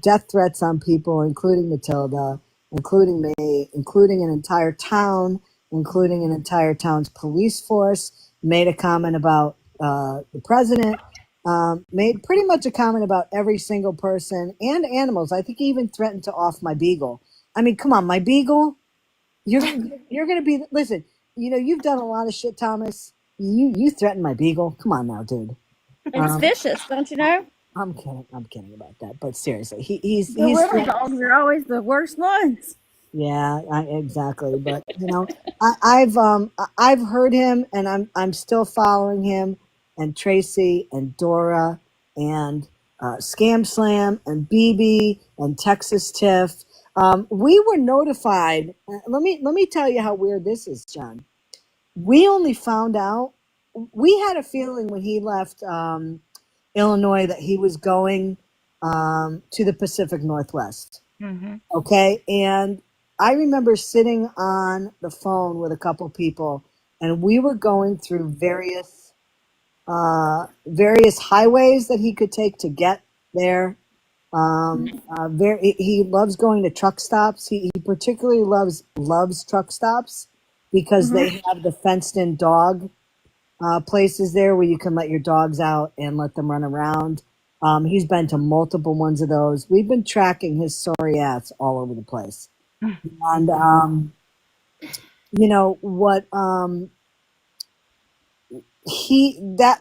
death threats on people, including Matilda, including me, including an entire town, including an entire town's police force. Made a comment about the president. Made pretty much a comment about every single person and animals. I think he even threatened to off my beagle. I mean, come on, my beagle. You're gonna be. Listen, you've done a lot of shit, Thomas. You threatened my beagle. Come on now, dude. It's vicious, don't you know? I'm kidding about that, but seriously, he's The little dogs are always the worst ones. yeah, exactly. But I've heard him, and I'm still following him, and Tracy and Dora and Scam Slam and BB and Texas Tiff. We were notified. Let me tell you how weird this is, John. We only found out. We had a feeling when he left Illinois that he was going to the Pacific Northwest. Mm-hmm. Okay, and I remember sitting on the phone with a couple people, and we were going through various highways that he could take to get there. He loves going to truck stops. He particularly loves truck stops because they have the fenced-in dog places there where you can let your dogs out and let them run around. He's been to multiple ones of those. We've been tracking his sorry ass all over the place. And what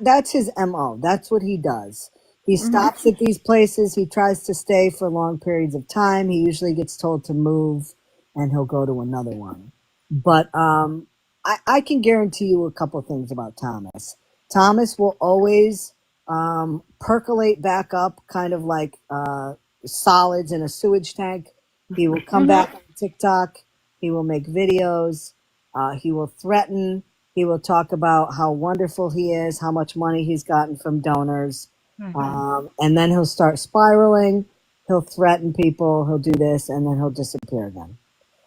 that's his MO. That's what he does. He stops at these places. He tries to stay for long periods of time. He usually gets told to move and he'll go to another one. But I can guarantee you a couple things about Thomas. Thomas will always percolate back up, kind of like solids in a sewage tank. He will come back on TikTok. He will make videos. He will threaten. He will talk about how wonderful he is, how much money he's gotten from donors. And then he'll start spiraling. He'll threaten people. He'll do this, and then he'll disappear again.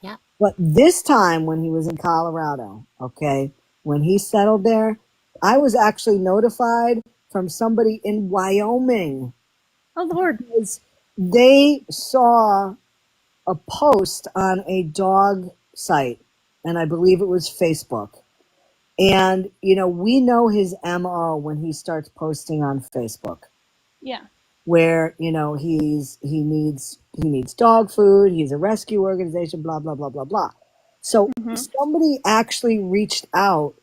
Yeah. But this time when he was in Colorado, okay, when he settled there, I was actually notified from somebody in Wyoming. Oh, Lord. Because they saw a post on a dog site, and I believe it was Facebook. And, we know his MO when he starts posting on Facebook. Yeah. where he needs dog food. He's a rescue organization. Blah blah blah blah blah. So Hmm. somebody actually reached out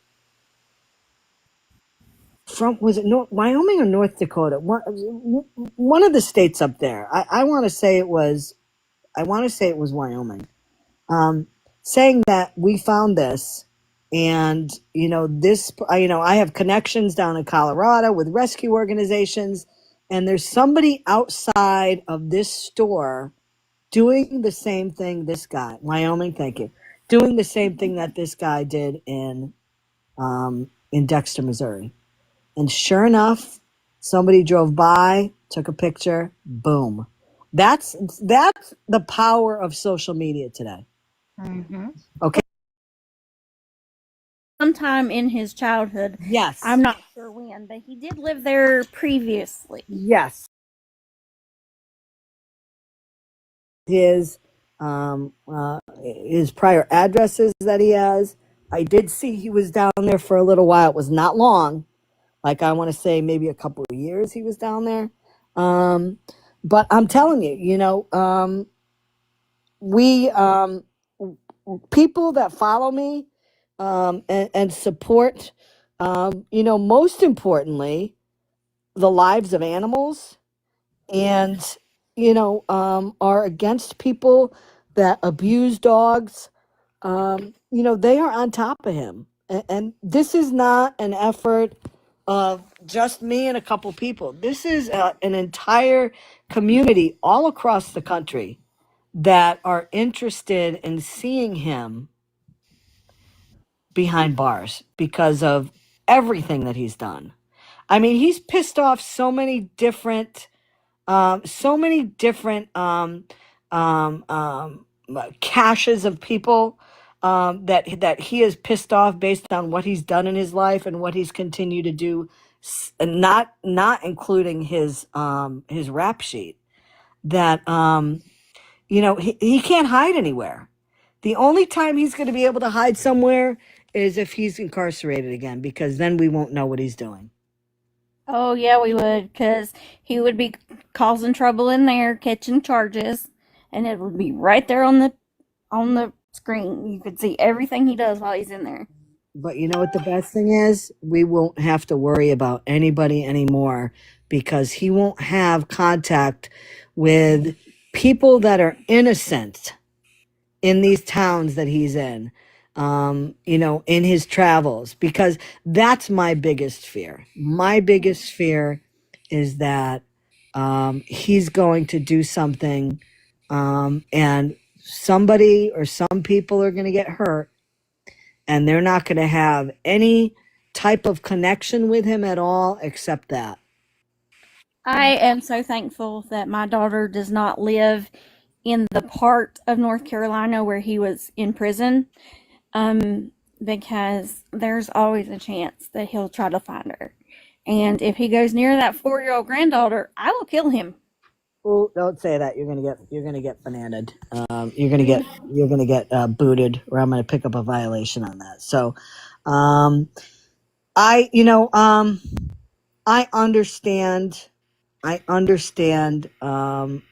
from, was it Wyoming or North Dakota? One of the states up there. I want to say it was. I want to say it was Wyoming. Um, Saying that we found this, and I have connections down in Colorado with rescue organizations, and there's somebody outside of this store doing the same thing this guy, Wyoming, thank you, doing the same thing that this guy did in Dexter, Missouri. And sure enough, somebody drove by, took a picture, boom. That's the power of social media today. Mm-hmm. Okay. Sometime in his childhood, Yes. I'm not sure when, but he did live there previously. Yes. His prior addresses that he has. I did see he was down there for a little while. It was not long. Like, I want to say maybe a couple of years he was down there. But I'm telling you, we people that follow me and support, most importantly, the lives of animals, and are against people that abuse dogs. They are on top of him, and this is not an effort of just me and a couple people. This is an entire community all across the country that are interested in seeing him behind bars because of everything that he's done. I mean, he's pissed off so many different caches of people, that he is pissed off based on what he's done in his life and what he's continued to do, and not including his rap sheet. That he can't hide anywhere. The only time he's going to be able to hide somewhere is if he's incarcerated again, because then we won't know what he's doing. Oh yeah, we would, because he would be causing trouble in there, catching charges, and it would be right there on the screen. You could see everything he does while he's in there. But you know what the best thing is? We won't have to worry about anybody anymore, because he won't have contact with people that are innocent in these towns that he's in his travels, because that's my biggest fear. My biggest fear is that he's going to do something, and somebody or some people are going to get hurt, and they're not going to have any type of connection with him at all except that. I am so thankful that my daughter does not live in the part of North Carolina where he was in prison, because there's always a chance that he'll try to find her. And if he goes near that 4-year-old granddaughter, I will kill him. Oh, don't say that. You're gonna get bananaed. You're gonna get booted, or I'm gonna pick up a violation on that. So, um, I you know I understand.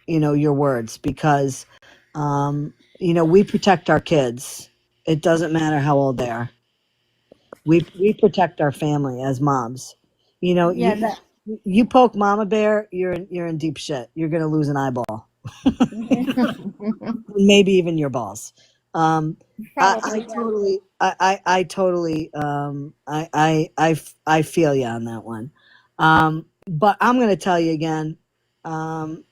Your words, because we protect our kids. It doesn't matter how old they are. We protect our family as moms. You know, Yeah, you you poke Mama Bear, you're in deep shit. You're gonna lose an eyeball, maybe even your balls. Um, I probably. Yeah. totally, I totally, I feel you on that one. But I'm gonna tell you again, um,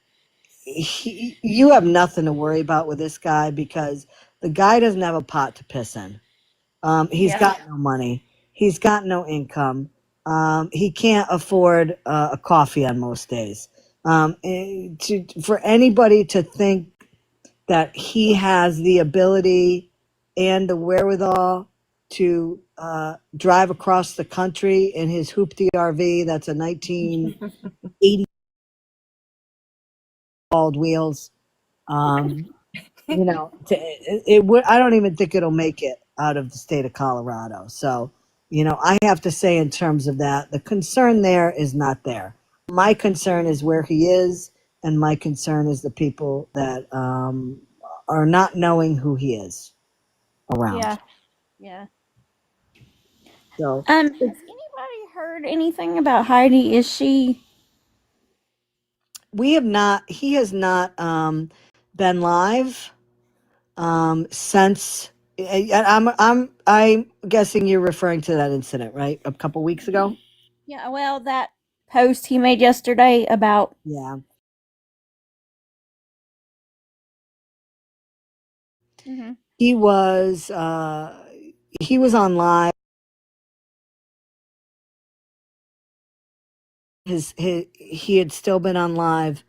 you have nothing to worry about with this guy, because the guy doesn't have a pot to piss in. He's Yeah. got no money. He's got no income. He can't afford a coffee on most days. For anybody to think that he has the ability and the wherewithal to drive across the country in his hoopty RV that's a 1980 bald wheels, it would. I don't even think it'll make it out of the state of Colorado. So, I have to say, in terms of that, the concern there is not there. My concern is where he is, and my concern is the people that are not knowing who he is around. Yeah. Yeah. So Has anybody heard anything about Heidi? Is she? we have not. He has not been live since. I'm guessing you're referring to that incident, right? A couple weeks ago. Yeah. Well, that post he made yesterday about. Yeah. Mm-hmm. He was on live. He had still been on live.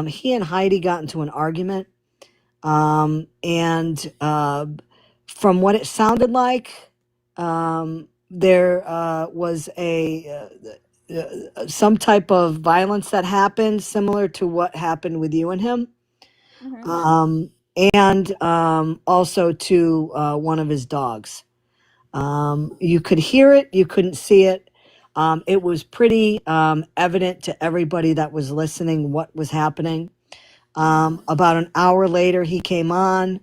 He and Heidi got into an argument, and from what it sounded like, there was a some type of violence that happened, similar to what happened with you and him, Mm-hmm. and also to one of his dogs. You could hear it, you couldn't see it. It was pretty evident to everybody that was listening what was happening. About an hour later, he came on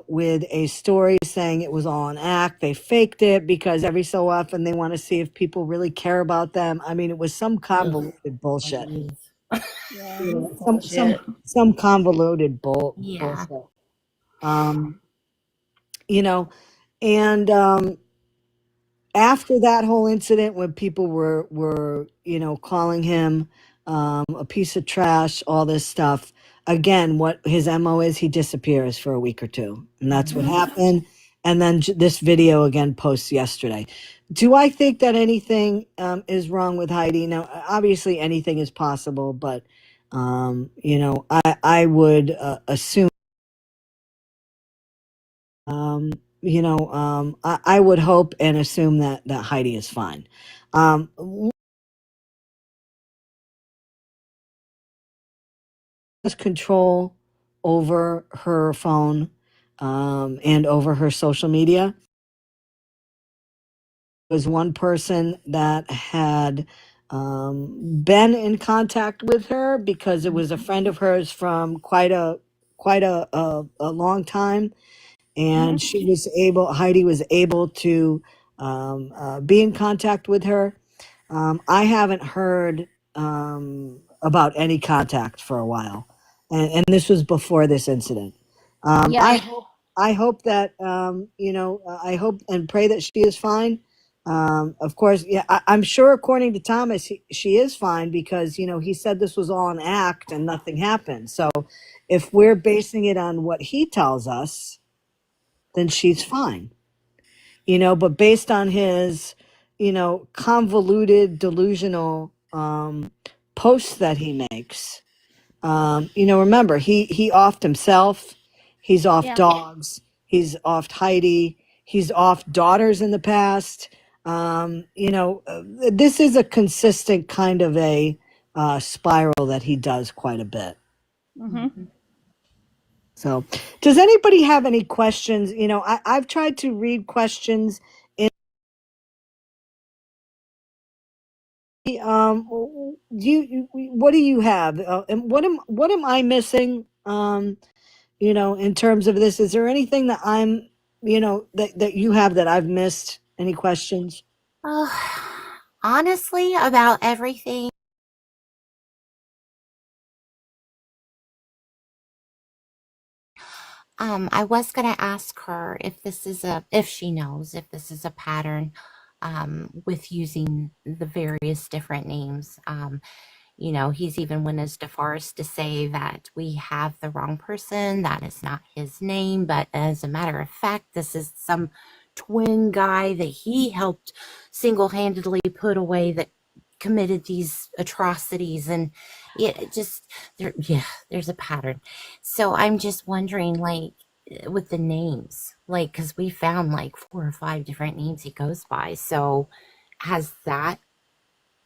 with a story saying it was all an act. They faked it because every so often they want to see if people really care about them. I mean, it was some convoluted bullshit. Yeah. Some convoluted Yeah. bullshit. Um, you know, and after that whole incident when people were calling him a piece of trash, all this stuff, again, what his MO is, he disappears for a week or two, and that's what happened. And then this video again posts yesterday. Do I think that anything is wrong with Heidi? Now obviously anything is possible, but I would assume, um, I would hope and assume that Heidi is fine. Um, has control over her phone and over her social media. There was one person that had been in contact with her because it was a friend of hers from quite a long time, and Heidi was able to be in contact with her. I haven't heard about any contact for a while, and this was before this incident. Yeah. I hope that I hope and pray that she is fine. Of course, yeah, I'm sure according to Thomas, she is fine because he said this was all an act and nothing happened. So, if we're basing it on what he tells us, then she's fine. But based on his convoluted delusional posts that he makes, remember, he offed himself, he's off Yeah. dogs, he's offed Heidi, he's off daughters in the past. This is a consistent kind of a spiral that he does quite a bit. Mm-hmm. So does anybody have any questions? I've tried to read questions. What do you have? And what am I missing? In terms of this, is there anything that that you have that I've missed? Any questions? Oh, honestly, about everything. I was gonna ask her if she knows if this is a pattern with using the various different names. He's even went as far as to say that we have the wrong person. That is not his name, but as a matter of fact, this is some twin guy that he helped single-handedly put away that committed these atrocities. And it just there's a pattern. So I'm just wondering, like, with the names, like, because we found like 4 or 5 different names he goes by. So has that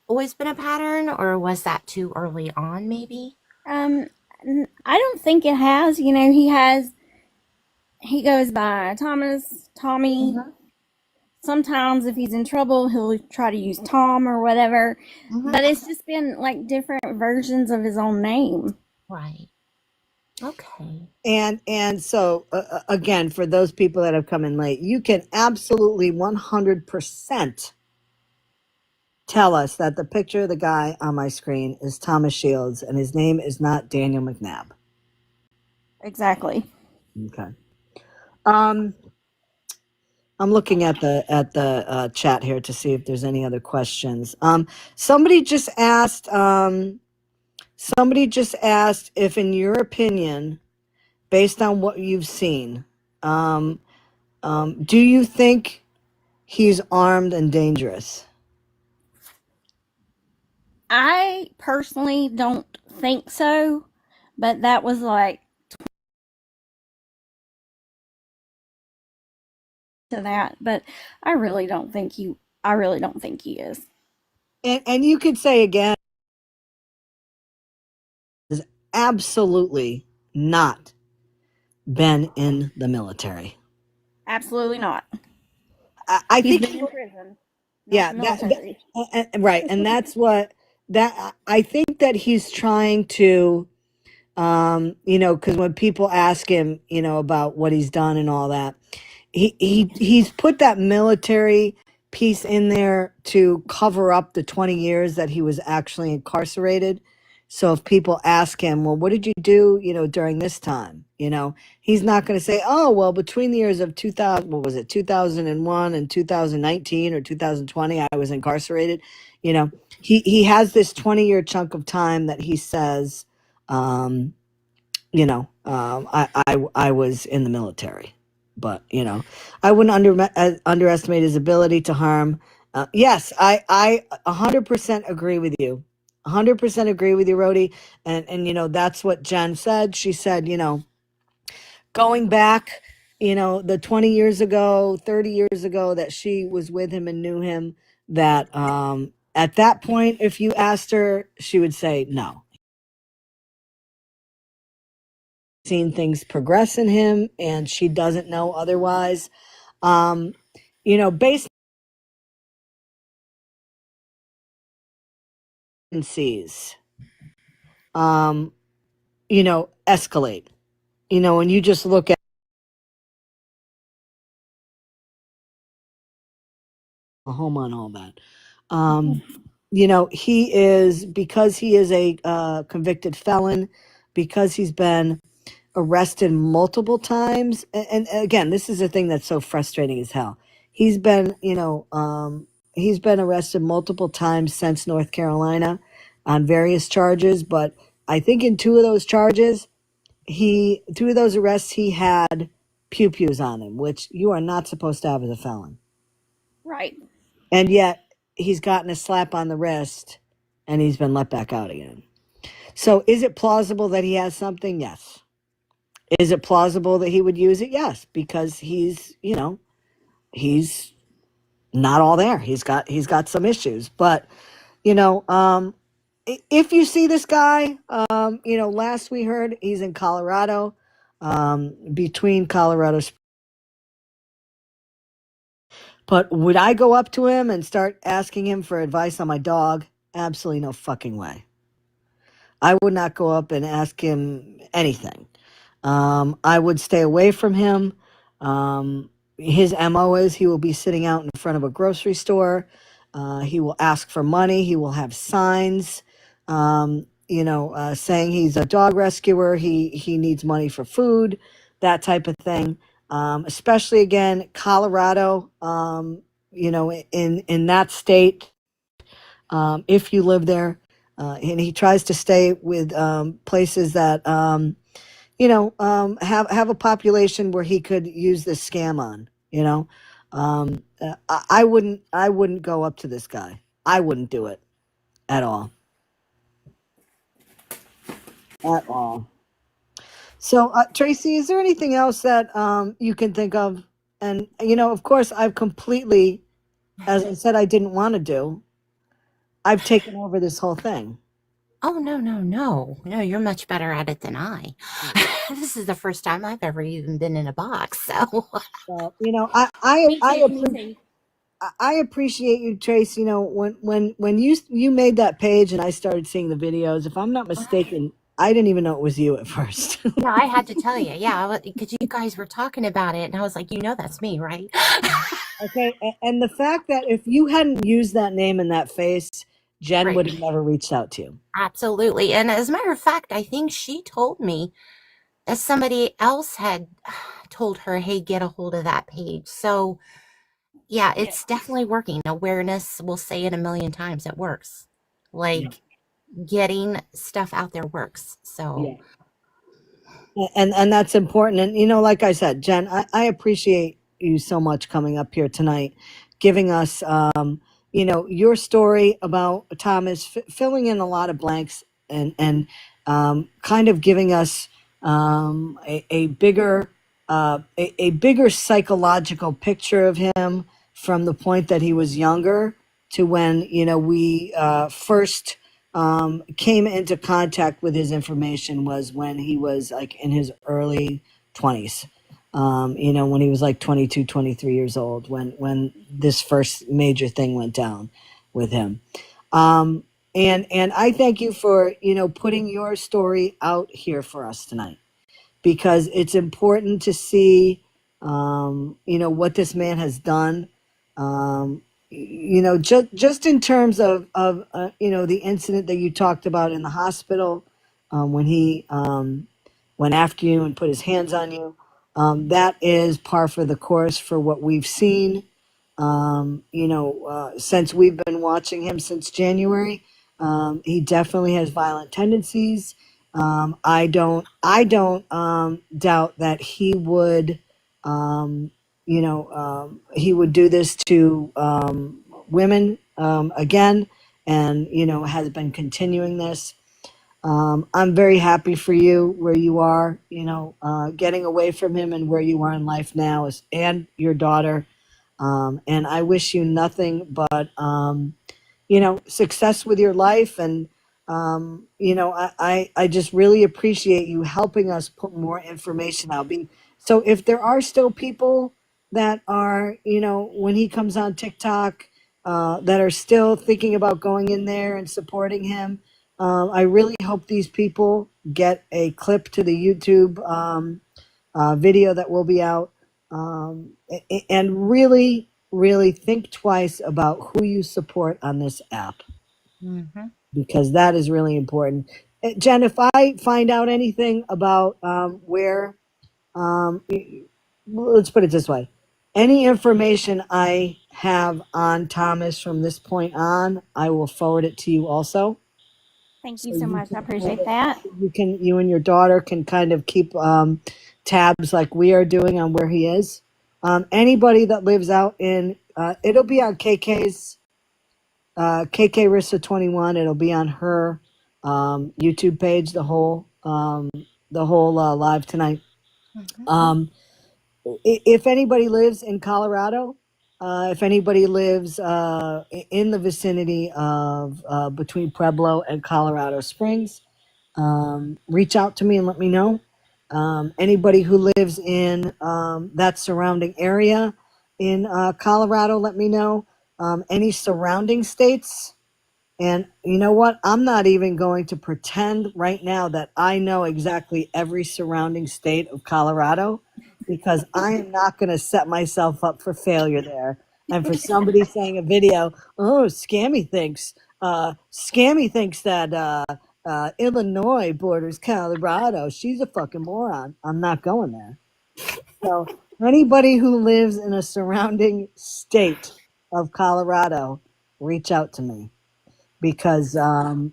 always been a pattern, or was that too early on, maybe? I don't think it has. He goes by Thomas, Tommy. Mhm. sometimes if he's in trouble, he'll try to use Tom or whatever. Mhm. But it's just been like different versions of his own name. Right. Okay. And so again, for those people that have come in late, you can absolutely 100% tell us that the picture of the guy on my screen is Thomas Shields and his name is not Daniel McNabb. Exactly. Okay. I'm looking at the chat here to see if there's any other questions. Somebody just asked if, in your opinion, based on what you've seen, do you think he's armed and dangerous? I personally don't think so, but that was like to that. But I really don't think he. I really don't think he is. And you could say again, is absolutely not been in the military. Absolutely not. I He's think been in prison, yeah, not the military. right, and that's what that I think that he's trying to, because when people ask him, about what he's done and all that, he's put that military piece in there to cover up the 20 years that he was actually incarcerated. So if people ask him, well, what did you do, during this time? He's not going to say, oh, well, between the years of 2000, what was it, 2001 and 2019 or 2020, I was incarcerated. He has this 20-year chunk of time that he says, I was in the military, but I wouldn't underestimate his ability to harm. Yes, I 100% agree with you. 100% agree with you, Rhodey. And that's what Jen said. She said, going back, the 20 years ago, 30 years ago that she was with him and knew him, that at that point, if you asked her, she would say no. Seen things progress in him and she doesn't know otherwise. Based on sees, escalate. When you just look at a home on all that. He is, because he is a convicted felon, because he's been arrested multiple times. And again, this is a thing that's so frustrating as hell. He's been, he's been arrested multiple times since North Carolina on various charges, but I think in two of those arrests, he had pew-pews on him, which you are not supposed to have as a felon. Right. And yet he's gotten a slap on the wrist and he's been let back out again. So is it plausible that he has something? Yes. Is it plausible that he would use it? Yes, because he's not all there. He's got some issues. But, if you see this guy, last we heard he's in Colorado, between Colorado. But would I go up to him and start asking him for advice on my dog? Absolutely no fucking way. I would not go up and ask him anything. I would stay away from him. His MO is he will be sitting out in front of a grocery store. He will ask for money. He will have signs, saying he's a dog rescuer. He needs money for food, that type of thing. Especially again, Colorado, in that state, if you live there, and he tries to stay with places that have a population where he could use this scam on. I wouldn't go up to this guy. I wouldn't do it at all. At all. So, Tracy, is there anything else that you can think of? And of course, I've completely, as I said, I didn't want to do. I've taken over this whole thing. Oh, no, no, no. No, you're much better at it than I. This is the first time I've ever even been in a box. So, So, Me too. Me appreciate. too. I appreciate you, Trace. You know, when you made that page and I started seeing the videos, if I'm not mistaken, I didn't even know it was you at first. Yeah, I had to tell you. Yeah, because you guys were talking about it, and I was like, that's me, right? Okay, and the fact that if you hadn't used that name and that face, Jen Right. would have never reached out to you. Absolutely. And as a matter of fact, I think she told me that somebody else had told her, hey, get a hold of that page. So, yeah, it's definitely working. Awareness, we'll say it a million times, it works. Yeah. Like getting stuff out there works. Yeah. So, And that's important. And you know, like I said, Jen, I appreciate you so much coming up here tonight, giving us you know, your story about Thomas, filling in a lot of blanks, and kind of giving us a bigger a bigger psychological picture of him from the point that he was younger to when, you know, we first came into contact with his information was when he was like in his early 20s. You know, when he was like 22, 23 years old, when this first major thing went down with him. And I thank you for, you know, putting your story out here for us tonight, because it's important to see, you know, what this man has done. You know, just in terms of you know, the incident that you talked about in the hospital, when he went after you and put his hands on you. That is par for the course for what we've seen. You know, since we've been watching him since January, he definitely has violent tendencies. I don't doubt that he would, you know, he would do this to women again, and you know, has been continuing this. I'm very happy for you where you are, you know, getting away from him and where you are in life now, and your daughter. And I wish you nothing but, you know, success with your life. And, you know, I just really appreciate you helping us put more information out. So if there are still people that are, you know, when he comes on TikTok, that are still thinking about going in there and supporting him, I really hope these people get a clip to the YouTube video that will be out, and really think twice about who you support on this app, mhm. because that is really important. Jen, if I find out anything about where, um, let's put it this way, any information I have on Thomas from this point on, I will forward it to you also. Thank you So so you much. I can kind appreciate of, that. you and your daughter can kind of keep tabs like we are doing on where he is. Anybody that lives out in, it'll be on KK's, KK Rissa 21. It'll be on her YouTube page, the whole live tonight. Mhm. Um, if anybody lives in Colorado, if anybody lives in the vicinity of between Pueblo and Colorado Springs, reach out to me and let me know. Anybody who lives in that surrounding area in Colorado, let me know. Any surrounding states, and you know what? I'm not even going to pretend right now that I know exactly every surrounding state of Colorado, because I am not going to set myself up for failure there. And for somebody saying a video, oh, Scammy thinks that Illinois borders Colorado. She's a fucking moron. I'm not going there. So anybody who lives in a surrounding state of Colorado, reach out to me, because you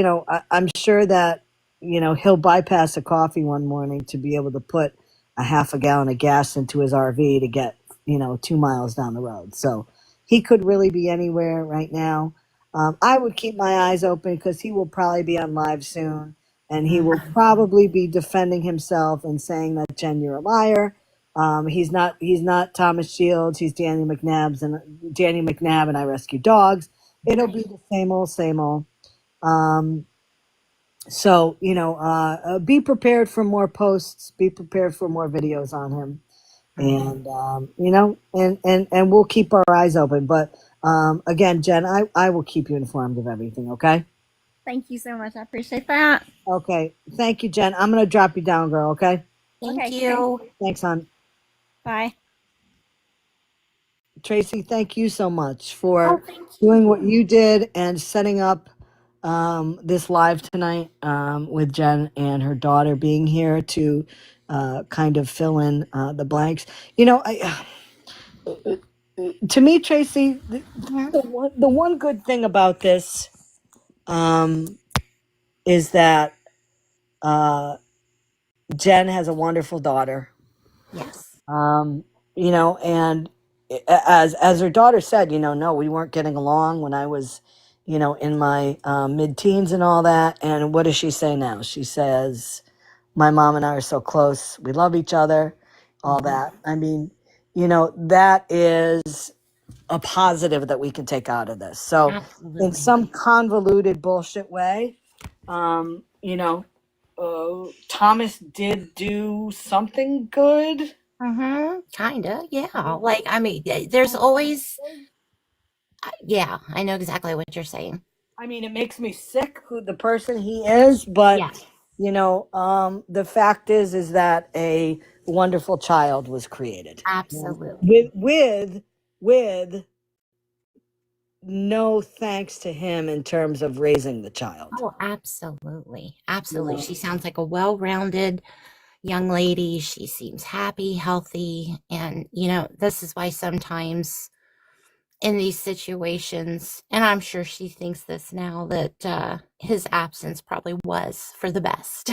know, I'm sure that, you know, he'll bypass a coffee one morning to be able to put a half a gallon of gas into his RV to get, you know, 2 miles down the road. So he could really be anywhere right now. I would keep my eyes open, because he will probably be on live soon, and he will probably be defending himself and saying that, Jen, you're a liar. He's not Thomas Shields. He's Danny McNabb, and I rescue dogs. It'll be the same old, same old. Um, so, you know, be prepared for more posts. Be prepared for more videos on him. and and we'll keep our eyes open. But again, Jen, I will keep you informed of everything. Okay. Thank you so much. I appreciate that. Okay. Thank you, Jen. I'm gonna drop you down, girl. Okay. Thank Okay, thanks. you. Thanks, hon. Bye. Tracy, thank you so much Oh, for thank doing what you. you did and setting up this live tonight with Jen and her daughter being here to kind of fill in the blanks. You know, to me, Tracy, Mhm. the one good thing about this is that Jen has a wonderful daughter. Yes. Um, and as her daughter said, no, we weren't getting along when I was, in my mid-teens and all that. And what does she say now? She says, "My mom and I are so close. We love each other." All that. I mean, that is a positive that we can take out of this. So, in Absolutely. some convoluted bullshit way, Thomas did do something good. Kinda. Yeah. Like, I mean, there's always, yeah, I know exactly what you're saying. I mean, it makes me sick who the person he is, but Yes. the fact is that a wonderful child was created Absolutely. with no thanks to him in terms of raising the child. Oh, absolutely. You Absolutely. know, She sounds like a well-rounded young lady. She seems happy, healthy, and this is why sometimes in these situations, and I'm sure she thinks this now, that his absence probably was for the best.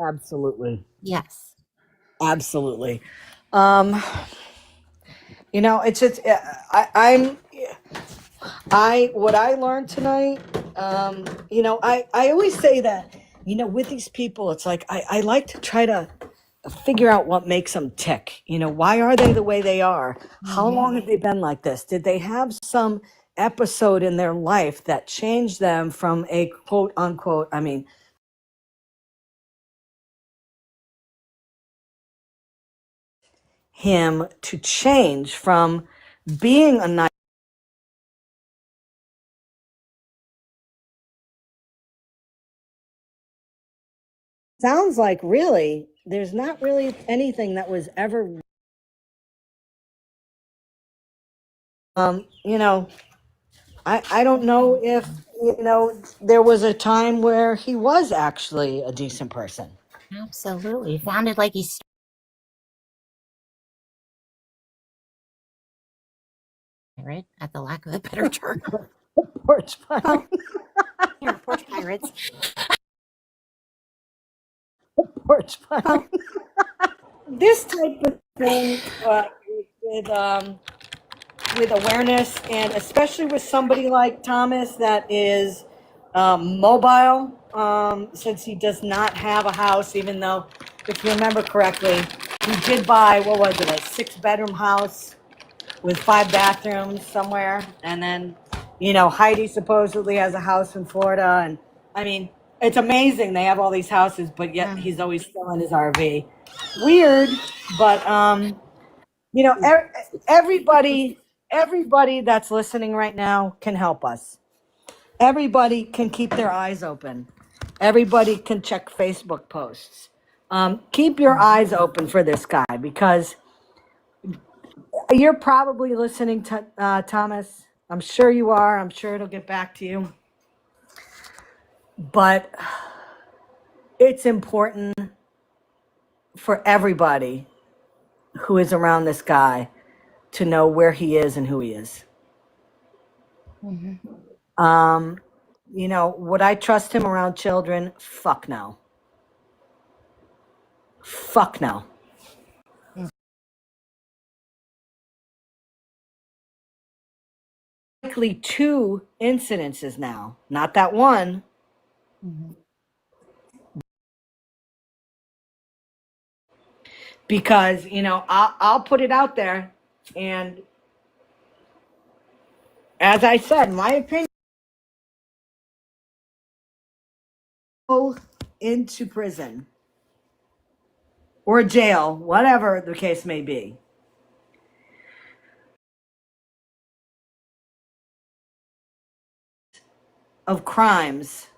absolutely, Yes. absolutely. Um, it's just I what I learned tonight, I always say that, with these people, it's like I like to try to figure out what makes them tick. Why are they the way they are? How long have they been like this? Did they have some episode in their life that changed them from a quote unquote, I mean, him to change from being a nice, sounds like really there's not really anything that was ever um you know I don't know if there was a time where he was actually a decent person. Absolutely. It sounded like he started at the lack of a better term. Porch fire. Oh, here, porch pirates. Porch fire. Oh, This type of thing with with awareness, and especially with somebody like Thomas that is mobile, since he does not have a house, even though, if you remember correctly, he did buy, what was it, a 6-bedroom house with 5 bathrooms somewhere. And then, Heidi supposedly has a house in Florida. And I mean, it's amazing they have all these houses, but yet mm, he's always still in his RV. Weird, but everybody that's listening right now can help us. Everybody can keep their eyes open. Everybody can check Facebook posts. Keep your eyes open for this guy, because you're probably listening to Thomas. I'm sure you are. I'm sure it'll get back to you. But it's important for everybody who is around this guy to know where he is and who he is. mhm. Would I trust him around children? Fuck no. Fuck no. Likely 2 incidences now, not that one. Mhm. Because I'll put it out there, and as I said, my opinion, go into prison or jail, whatever the case may be. of crimes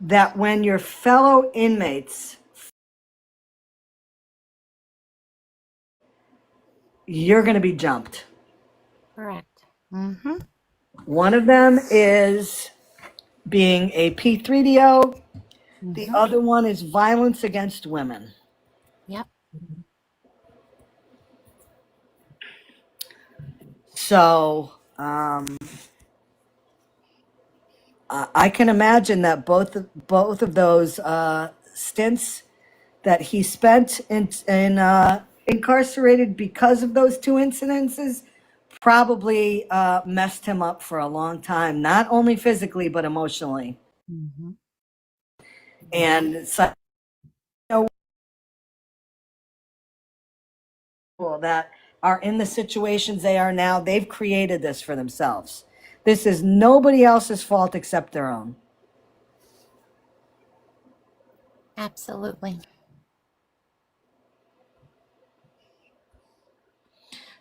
that when your fellow inmates, you're going to be jumped. Correct. Mm-hmm. One of them is being a P3DO. The Mm-hmm. other one is violence against women. Yep. So I can imagine that both of those stints that he spent in incarcerated because of those two incidences probably messed him up for a long time, not only physically but emotionally. Mm-hmm. And so, you know, that are in the situations they are now, they've created this for themselves. This is nobody else's fault except their own. Absolutely.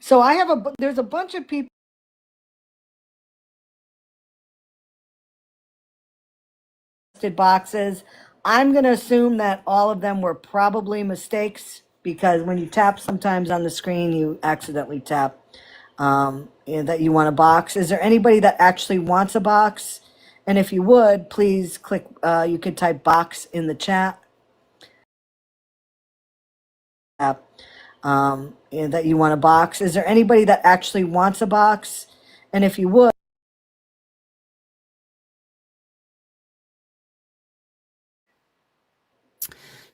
So I have there's a bunch of people boxes. I'm going to assume that all of them were probably mistakes because when you tap sometimes on the screen, you accidentally tap that you want a box. Is there anybody that actually wants a box? And if you would, please click, you could type box in the chat. That you want a box. Is there anybody that actually wants a box? And if you would,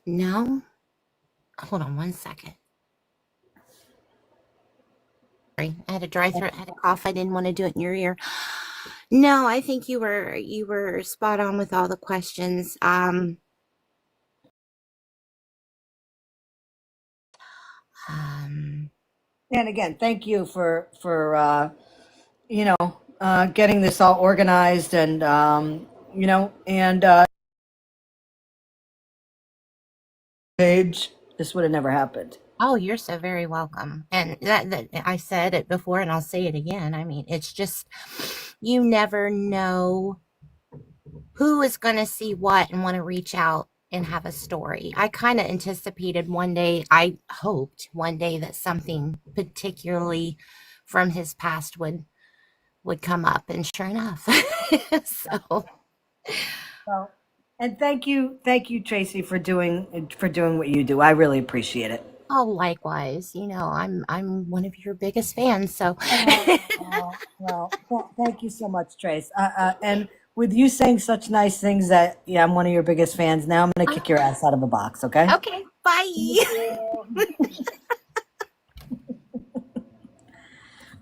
No. Hold on one second. Sorry, I had a dry throat, I had a cough. I didn't want to do it in your ear. No, I think you were spot on with all the questions. and again, thank you for getting this all organized and page. This would have never happened. Oh, you're so very welcome. And that I said it before and I'll say it again. I mean, it's just you never know who is going to see what and want to reach out and have a story. I kind of anticipated one day, I hoped one day that something particularly from his past would come up, and sure enough. So So, and thank you, Tracy, for doing what you do. I really appreciate it. oh, likewise, I'm one of your biggest fans, so Well, thank you so much, Trace. And with you saying such nice things that, yeah, I'm one of your biggest fans. Now I'm going to kick your ass out of a box, okay? okay, bye.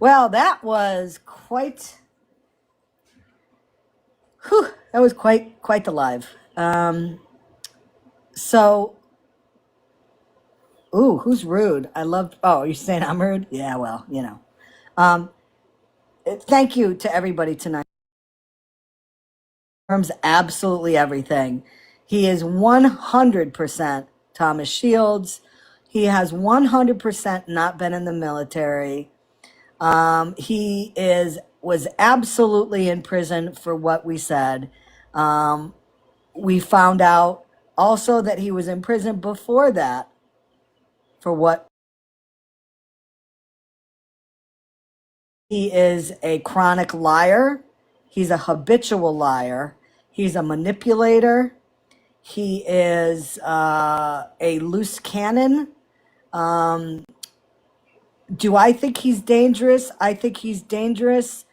Well, that was quite. Whew, that was quite the live. So, ooh, who's rude? I love. Oh, you're saying I'm rude? Yeah, well, thank you to everybody tonight. Absolutely everything. He is 100% Thomas Shields. He has 100% not been in the military. He was absolutely in prison for what we said. We found out also that he was in prison before that for what he is a chronic liar. He's a habitual liar. He's a manipulator. He is a loose cannon. Do I think he's dangerous? I think he's dangerous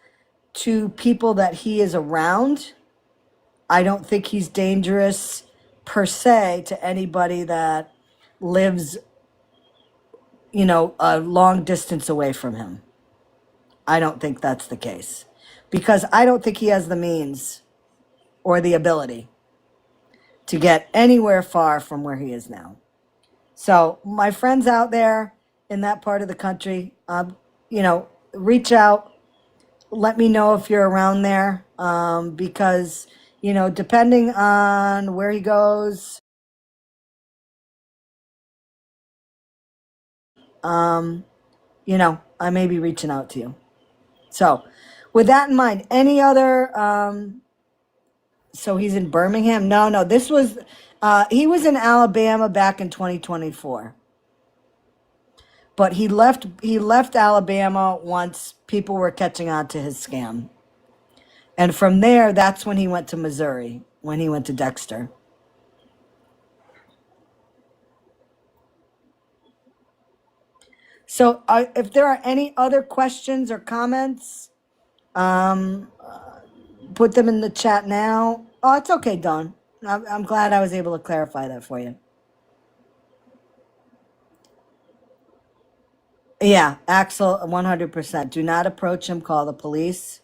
to people that he is around. I don't think he's dangerous per se to anybody that lives, a long distance away from him. I don't think that's the case because I don't think he has the means or the ability to get anywhere far from where he is now. So my friends out there in that part of the country, reach out. Let me know if you're around there because, depending on where he goes, I may be reaching out to you. So with that in mind, any other So he's in Birmingham? No, this was, he was in Alabama back in 2024. But he left Alabama once people were catching on to his scam. And from there, that's when he went to Missouri, when he went to Dexter. So if there are any other questions or comments, put them in the chat now. Oh, it's okay, Dawn. I'm glad I was able to clarify that for you. Yeah, Axel, 100%. Do not approach him. Call the police.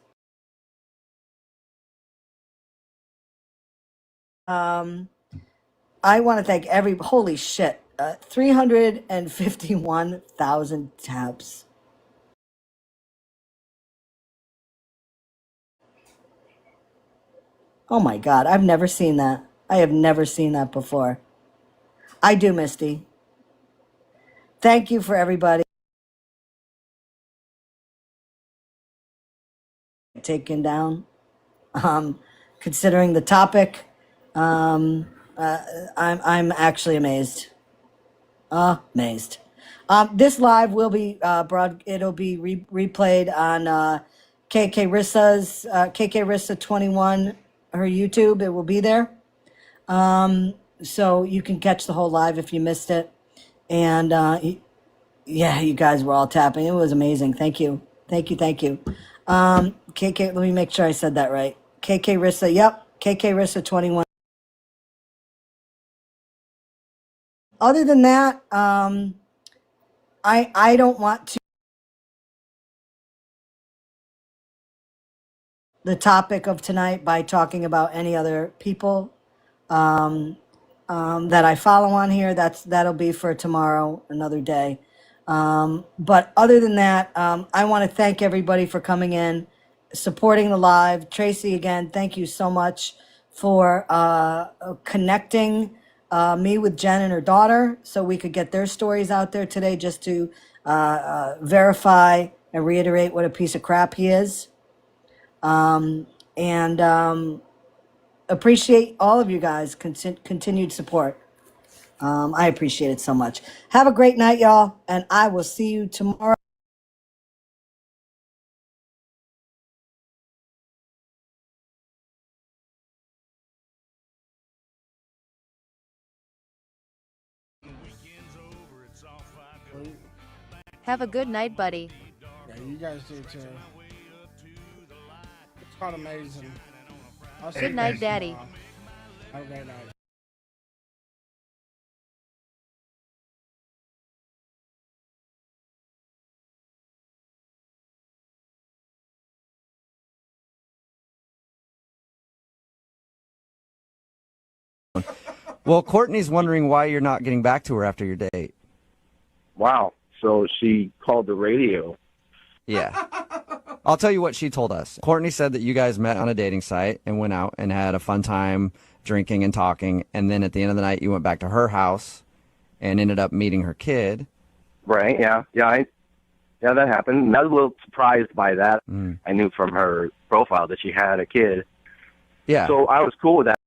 I want to thank holy shit, 351,000 tabs. Oh my God, I've never seen that. I have never seen that before. I do, Misty. Thank you for everybody taken down. Considering the topic, I'm actually amazed. Amazed. This live will be it'll be replayed on KK Rissa's KK Rissa 21, her YouTube. It will be there. So you can catch the whole live if you missed it. And yeah, you guys were all tapping. It was amazing. Thank you. KK, let me make sure I said that right. KK Rissa, yep. KK Rissa 21. Other than that, I don't want to the topic of tonight by talking about any other people that I follow on here. That'll be for tomorrow, another day. But other than that, I want to thank everybody for coming in, supporting the live. Tracy, again, thank you so much for connecting me with Jen and her daughter so we could get their stories out there today, just to verify and reiterate what a piece of crap he is. Appreciate all of you guys' continued support. I appreciate it so much. Have a great night, y'all, and I will see you tomorrow. Have a good night, buddy. Yeah, you guys do too. It's quite amazing. I'll see Good you night, guys Daddy. tomorrow. Have a great night. Well, Courtney's wondering why you're not getting back to her after your date. Wow. So she called the radio. Yeah. I'll tell you what she told us. Courtney said that you guys met on a dating site and went out and had a fun time drinking and talking. And then at the end of the night, you went back to her house and ended up meeting her kid. Right. Yeah. Yeah, that happened. I was a little surprised by that. Mm. I knew from her profile that she had a kid. Yeah. So I was cool with that.